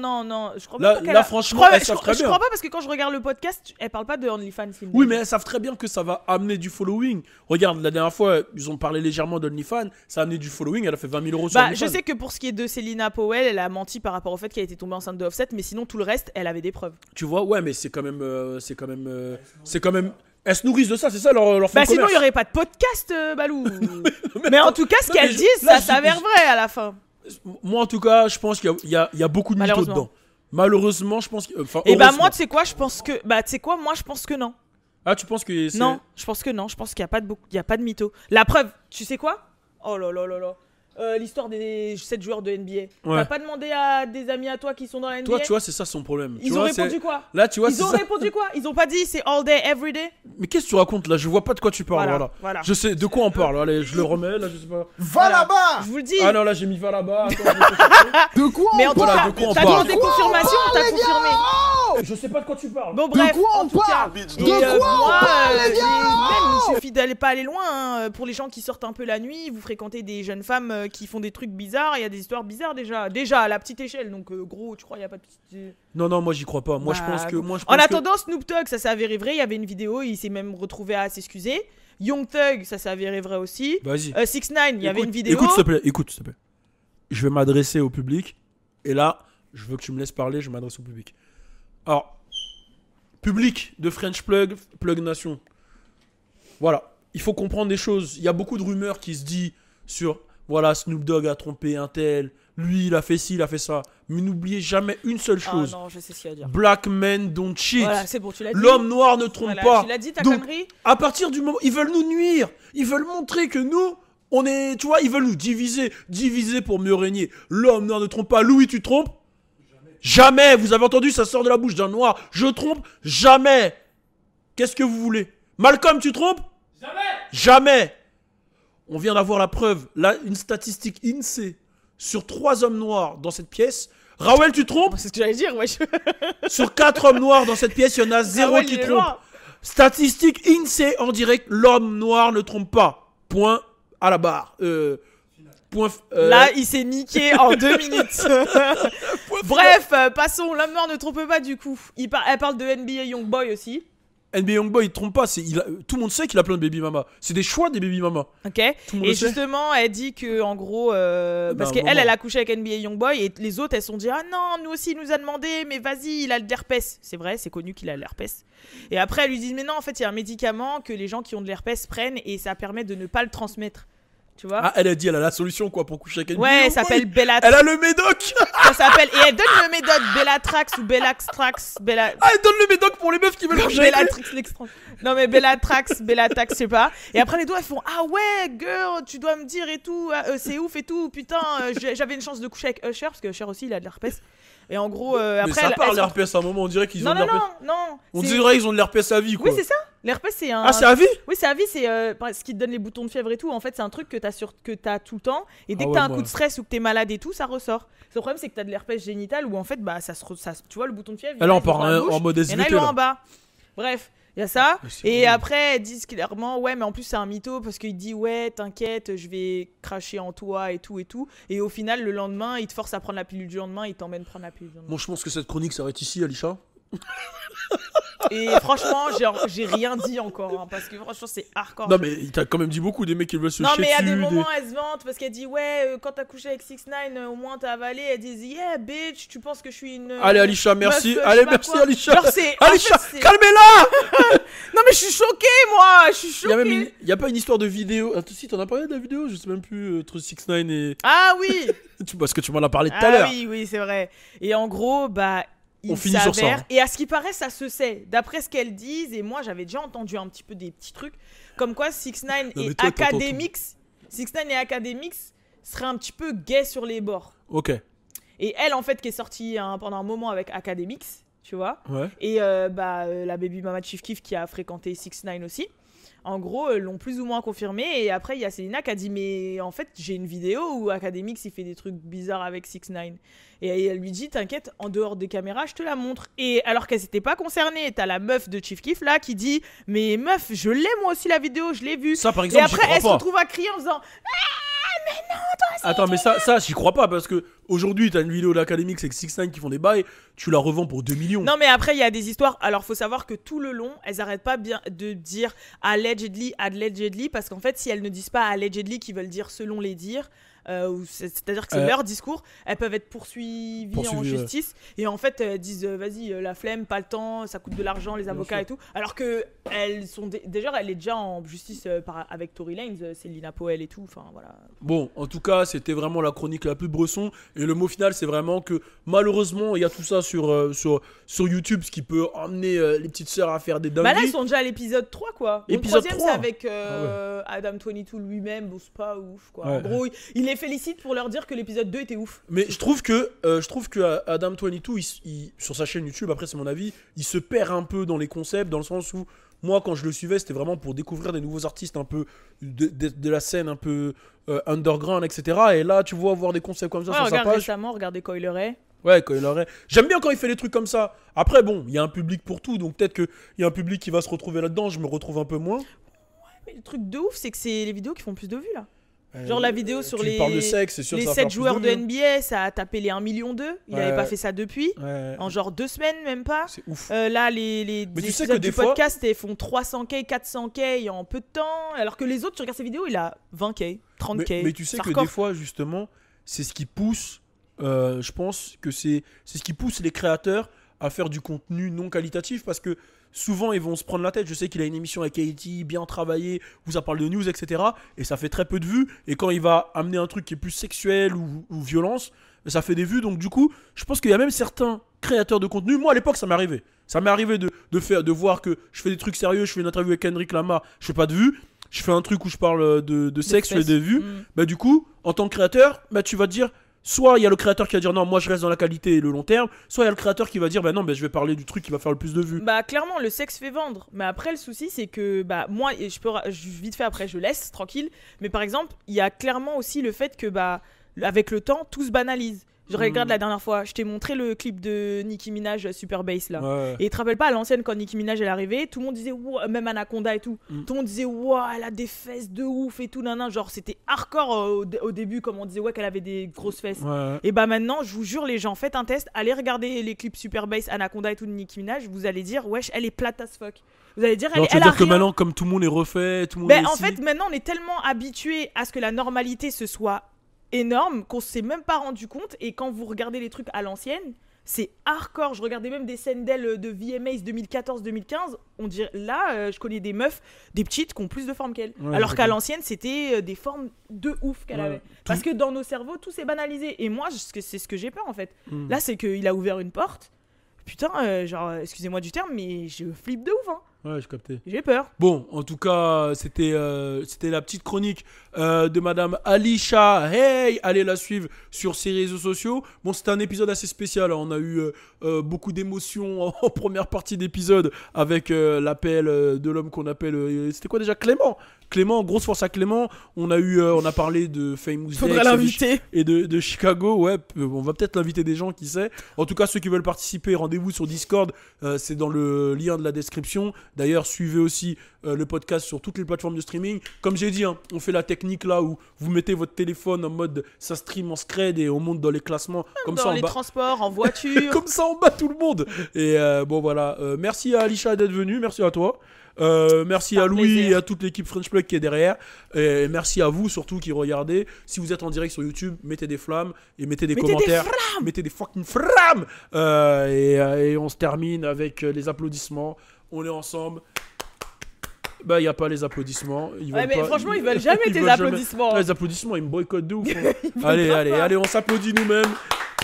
Je crois Là- pas qu'elle là, a- franchement, je crois, elles savent très je bien. crois pas parce que quand je regarde le podcast, elle parle pas de OnlyFans. Slim Oui, Danger. mais elles savent très bien que ça va amener du following. Regarde, la dernière fois, ils ont parlé légèrement d'OnlyFans, ça a amené du following, elle a fait 20 000 € sur Bah, OnlyFans. je sais que pour ce qui est de Selena Powell, elle a menti par rapport au fait qu'elle était tombée enceinte de Offset, mais sinon tout le reste, elle avait des preuves. Tu vois, ouais, mais c'est quand même. Elles se nourrissent de ça, c'est ça leur fond Bah de sinon commerce. il y aurait pas de podcast, Balou. Mais en tout cas, ce non, qu'elles mais disent, là, ça s'avère vrai à la fin. Moi, en tout cas, je pense qu'il y a beaucoup de mythos Malheureusement. dedans. Malheureusement, je pense que. Enfin, Et bah heureusement. moi, tu sais quoi, je pense que. Bah tu sais quoi, moi je pense que non. Ah, tu penses que c'est. Non, je pense que non. Je pense qu'il y a pas de il y a pas de mytho. La preuve, tu sais quoi? Oh là là là là. L'histoire des 7 joueurs de NBA. Ouais. T'as pas demandé à des amis à toi qui sont dans la NBA? Toi, tu vois, c'est ça son problème. Ils tu ont vois, répondu c'est- quoi? Là, tu vois, Ils c'est ont ça. répondu quoi? Ils ont pas dit c'est all day, every day? Mais qu'est-ce que tu racontes là? Je vois pas de quoi tu parles. Voilà. Je sais de quoi on parle. Allez, je le remets là, je sais pas. Va là-bas. Je vous le dis. Ah non, là, j'ai mis va là-bas. Attends, je vais te chercher. De quoi Mais en tout Voilà, cas, de quoi on t'as parle. demandé confirmation, t'as confirmé. Je sais pas de quoi tu parles. Bon bref, quoi en on tout cas, parle et, De quoi on moi, parle, les gars même il suffit d'aller pas aller loin. Hein. Pour les gens qui sortent un peu la nuit, vous fréquentez des jeunes femmes qui font des trucs bizarres. Il y a des histoires bizarres déjà à la petite échelle. Donc gros, tu crois il y a pas de petite. Non, moi, j'y crois pas. Moi, je Bah, pense que. Moi, je En pense que- attendant, Snoop Dogg, ça s'est avéré vrai. Il y avait une vidéo, il s'est même retrouvé à s'excuser. Young Thug, ça s'est avéré vrai aussi. Vas-y. 6ix9ine, il y avait Écoute- une vidéo. Écoute, s'il te plaît. Je vais m'adresser au public. Et là, je veux que tu me laisses parler. Je m'adresse au public. Alors, public de French Plug, Plug Nation. Voilà, il faut comprendre des choses. Il y a beaucoup de rumeurs qui se disent sur, voilà, Snoop Dogg a trompé un tel, lui il a fait ci, il a fait ça. Mais n'oubliez jamais une seule chose. Ah non, je sais ce qu'il y a à dire. Black men don't cheat. Voilà, c'est bon, tu l'as dit. L'homme noir ne trompe Voilà, pas. tu l'as dit, ta Donc, connerie. à partir du moment, ils veulent nous nuire. Ils veulent montrer que nous, on est, tu vois, ils veulent nous diviser pour mieux régner. L'homme noir ne trompe pas. Louis, tu trompes? Jamais. Vous avez entendu, ça sort de la bouche d'un noir. Je trompe jamais. Qu'est-ce que vous voulez? Malcolm, tu trompes? Jamais. On vient d'avoir la preuve. Là, une statistique INSEE sur 3 hommes noirs dans cette pièce. Raoul, tu trompes? C'est ce que j'allais dire, wesh. Sur 4 hommes noirs dans cette pièce, il y en a 0 Raoul, qui il est trompe. loin. Statistique INSEE en direct, l'homme noir ne trompe pas. Point à la barre. Là, il s'est niqué en 2 minutes. Bref, passons. L'homme noir ne trompe pas du coup. Elle parle de NBA Youngboy aussi. NBA Youngboy, il trompe pas. Tout le monde sait qu'il a plein de baby mama. C'est des choix des baby mama. Ok. Tout le monde Et le sait. justement, elle dit que en gros, parce qu'elle, elle a couché avec NBA Youngboy et les autres, elles se sont dit ah non, nous aussi, il nous a demandé, mais vas-y, il a l'herpès. C'est vrai, c'est connu qu'il a l'herpès. Et après, elle lui dit mais non, en fait, il y a un médicament que les gens qui ont de l'herpès prennent et ça permet de ne pas le transmettre. Tu vois? Ah, elle a dit, elle a la solution quoi pour coucher avec NBA Ouais, Youngboy. ça s'appelle Bellatrax. Elle a le médoc. Ça s'appelle et elle donne le médoc Bellatrax ou Bellatrax, Ah, elle donne le médoc pour les meufs qui veulent coucher avec lui. Bellatrix l'extra. Non mais Bellatrax, je sais pas. Et après les deux elles font ah ouais girl, tu dois me dire et tout, c'est ouf et tout. Putain, j'avais une chance de coucher avec Usher parce que Usher aussi il a de l'herpès. Et en gros Mais après ça parle elles l'herpès à un moment, on dirait qu'ils ont non de non l'herpès. non. On c'est- dirait qu'ils ont de l'herpès à vie quoi. Oui c'est ça. L'herpès c'est un. Ah, c'est à vie? Oui c'est à vie, c'est ce qui te donne les boutons de fièvre et tout. En fait c'est un truc que t'as tout le temps. Et dès Ah que ouais, t'as un moi. coup de stress ou que t'es malade et tout, ça ressort. Le problème c'est que t'as de l'herpès génital où en fait bah tu vois le bouton de fièvre. Elle en il est dans part la en bouche, mode et il y en a SVT en là. bas. Bref, il y a ça. Mais c'est Et horrible. après, elles disent clairement, ouais, mais en plus, c'est un mytho parce qu'il dit, ouais, t'inquiète, je vais cracher en toi et tout et tout. Et au final, le lendemain, il te force à prendre la pilule du lendemain, il t'emmène prendre la pilule du lendemain. Bon, je pense que cette chronique s'arrête ici, Alisha. Et franchement, j'ai rien dit encore, hein, parce que franchement, c'est hardcore. Non, mais t'as quand même dit beaucoup des mecs qui veulent se Non, chier mais il y a dessus, des moments, elle se vante parce qu'elle dit, ouais, quand t'as couché avec 6ix9ine, au moins t'as avalé. Elle dit, yeah, bitch, tu penses que je suis une. Allez, Alisha, merci. meuf, je Allez, sais pas merci, quoi. Alisha. Genre, c'est. Alisha, en fait, c'est- calmez-la. Non, mais je suis choquée, moi, je suis Il y choquée. a même y a pas une histoire de vidéo. Attends, si t'en as parlé de la vidéo, je sais même plus entre 6ix9ine et Ah oui. parce que tu m'en as parlé tout à Ah l'heure. oui, oui, c'est vrai. Et en gros, bah, il On finit sur ça, s'avère, hein. et à ce qui paraît, ça se sait. D'après ce qu'elles disent, et moi j'avais déjà entendu un petit peu des petits trucs, comme quoi 6ix9ine Non, mais et toi, t'entends Academics, 6ix9ine et Academics seraient un petit peu gays sur les bords. Ok. Et elle, en fait, qui est sortie pendant un moment avec Academics, tu vois, Ouais. et la baby mama de Chief Keef qui a fréquenté 6ix9ine aussi. En gros, l'ont plus ou moins confirmé. Et après, il y a Selena qui a dit mais en fait, j'ai une vidéo où Academics il fait des trucs bizarres avec 6ix9ine. Et elle lui dit t'inquiète, en dehors des caméras, je te la montre. Et alors qu'elles n'étaient pas concernées, t'as la meuf de Chief Keef là qui dit mais meuf, je l'ai moi aussi la vidéo, je l'ai vue. Ça, par Et exemple, après, j'y elle se crois pas. retrouve à crier en faisant Attends, mais ça, j'y crois pas parce que aujourd'hui, t'as une vidéo d'Academics avec 6ix9ine qui font des bails, tu la revends pour 2 millions. non mais après il y a des histoires. Alors faut savoir que tout le long elles arrêtent pas bien de dire allegedly parce qu'en fait si elles ne disent pas allegedly qui veulent dire selon les dires c'est-à-dire que c'est leur discours, elles peuvent être poursuivies en Poursuivies, ouais. justice et en fait elles disent vas-y la flemme, pas le temps, ça coûte de l'argent les avocats sûr. et tout, alors que elles sont déjà elle est déjà en justice avec Tory Lanez, c'est Lina Powell et tout, enfin voilà. Bon, en tout cas, c'était vraiment la chronique la plus bresson. Et le mot final, c'est vraiment que malheureusement, il y a tout ça sur YouTube, ce qui peut emmener les petites sœurs à faire des dingueries. Bah là ils sont déjà à l'épisode 3 quoi. Le Épisode troisième 3. c'est avec Ah Adam 22 lui-même, bon c'est pas ouf quoi. Ouais. En gros il les félicite pour leur dire que l'épisode 2 était ouf. Mais je trouve que Adam 22, sur sa chaîne YouTube, après c'est mon avis, il se perd un peu dans les concepts, dans le sens où moi quand je le suivais, c'était vraiment pour découvrir des nouveaux artistes un peu de la scène un peu underground, etc. Et là, tu vois voir des concepts comme ça Ouais, sur sa regarde page. récemment, regardez Coil Ray. Ouais, quand il aurait. J'aime bien quand il fait des trucs comme ça. Après, bon, il y a un public pour tout, donc peut-être qu'il y a un public qui va se retrouver là-dedans. Je me retrouve un peu moins. Mais le truc de ouf, c'est que c'est les vidéos qui font plus de vues là. Genre la vidéo sur tu parles de sexe, c'est sûr les que ça va 7 faire plus joueurs de vues. NBA, ça a tapé les 1,2 million. Il Ouais. avait pas fait ça depuis. Ouais, En genre 2 semaines, même pas. c'est ouf. Là, les Mais tu sais épisodes que du des fois- podcast ils font 300K, 400K en peu de temps. Alors que les autres, tu regardes ces vidéos, il a 20K, 30K. Mais tu sais C'est que hardcore. des fois, justement, c'est ce qui pousse. Je pense que c'est ce qui pousse les créateurs à faire du contenu non qualitatif parce que souvent ils vont se prendre la tête. Je sais qu'il a une émission avec Katie, bien travaillée, où ça parle de news, etc. Et ça fait très peu de vues. Et quand il va amener un truc qui est plus sexuel ou violence, ça fait des vues. Donc du coup, je pense qu'il y a même certains créateurs de contenu. Moi à l'époque, ça m'est arrivé. Ça m'est arrivé de voir que je fais des trucs sérieux, je fais une interview avec Kendrick Lamar, je fais pas de vues. Je fais un truc où je parle de sexe, je fais des vues. Bah du coup, en tant que créateur, bah tu vas te dire, soit il y a le créateur qui va dire non, moi je reste dans la qualité et le long terme, soit il y a le créateur qui va dire bah non, bah je vais parler du truc qui va faire le plus de vues. Bah clairement, le sexe fait vendre. Mais après, le souci, c'est que bah moi, vite fait après, je laisse tranquille. Mais par exemple, il y a clairement aussi le fait que bah avec le temps, tout se banalise. Je regarde la dernière fois, je t'ai montré le clip de Nicki Minaj Super Bass là. Ouais. Et tu te rappelles pas à l'ancienne quand Nicki Minaj elle est arrivée, tout le monde disait wow, même Anaconda et tout. Tout le monde disait wow, elle a des fesses de ouf et tout nan, genre c'était hardcore au début comme on disait ouais qu'elle avait des grosses fesses. Ouais. Et bah maintenant, je vous jure les gens, faites un test, allez regarder les clips Super Bass, Anaconda et tout de Nicki Minaj, vous allez dire wesh, elle est plate as fuck. Vous allez dire Genre, tu veux elle a dire que rien. maintenant comme tout le monde est refait, tout le monde Ben, est en ici. fait, maintenant, on est tellement habitué à ce que la normalité se soit énorme qu'on s'est même pas rendu compte. Et quand vous regardez les trucs à l'ancienne, c'est hardcore. Je regardais même des scènes d'elle de VMAs 2014-2015. On dirait là, je connais des meufs, des petites qui ont plus de forme qu'elle. Ouais, Alors c'est qu'à clair. l'ancienne, c'était des formes de ouf qu'elle Ouais. avait. Parce que dans nos cerveaux, tout s'est banalisé. Et moi, c'est ce que j'ai peur en fait. Mm. Là, c'est qu'il a ouvert une porte. Putain, genre, excusez-moi du terme, mais je flippe de ouf. Hein. Ouais, je captais. J'ai peur. Bon, en tout cas, c'était la petite chronique de Madame Alisha. Hey, allez la suivre sur ses réseaux sociaux. Bon, c'était un épisode assez spécial. Hein. On a eu beaucoup d'émotions en première partie d'épisode avec l'appel de l'homme qu'on appelle. C'était quoi déjà, Clément. Clément, grosse force à Clément. On a parlé de Famous Faudrait Dex l'inviter. et de Chicago. Ouais, on va peut-être l'inviter des gens, qui sait. En tout cas, ceux qui veulent participer, rendez-vous sur Discord. C'est dans le lien de la description. D'ailleurs, suivez aussi le podcast sur toutes les plateformes de streaming. Comme j'ai dit, hein, on fait la technique là où vous mettez votre téléphone en mode ça stream en scred et on monte dans les classements. Comme Dans ça, les on bat... transports, en voiture. Comme ça, on bat tout le monde. Et bon, voilà. Merci à Alisha d'être venue. Merci à toi. Merci à Louis plaisir. et à toute l'équipe French Plug qui est derrière. Et merci à vous surtout qui regardez. Si vous êtes en direct sur YouTube, mettez des flammes et mettez des commentaires. Mettez des fucking flammes. Et on se termine avec les applaudissements. On est ensemble. Bah, il n'y a pas les applaudissements. Ils Ouais, veulent mais pas- franchement, ils veulent jamais ils tes veulent jamais. applaudissements. Ouais, les applaudissements, ils me boycottent de ouf. hein. veulent Allez, grave allez, pas. allez, on s'applaudit nous-mêmes.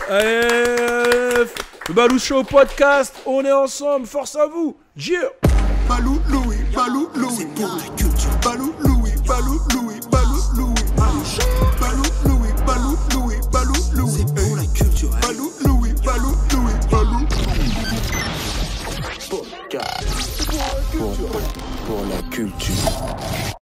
Allez, le Balou Show Podcast, on est ensemble, force à vous. Yeah. Balou Louis, Balou Louis, c'est pour la culture. Balou Louis, Balou Louis, Balou Louis, Balou Louis, Balou Louis, Balou Louis, c'est pour la culture. Balou Louis, Balou Louis, Balou Pour la culture.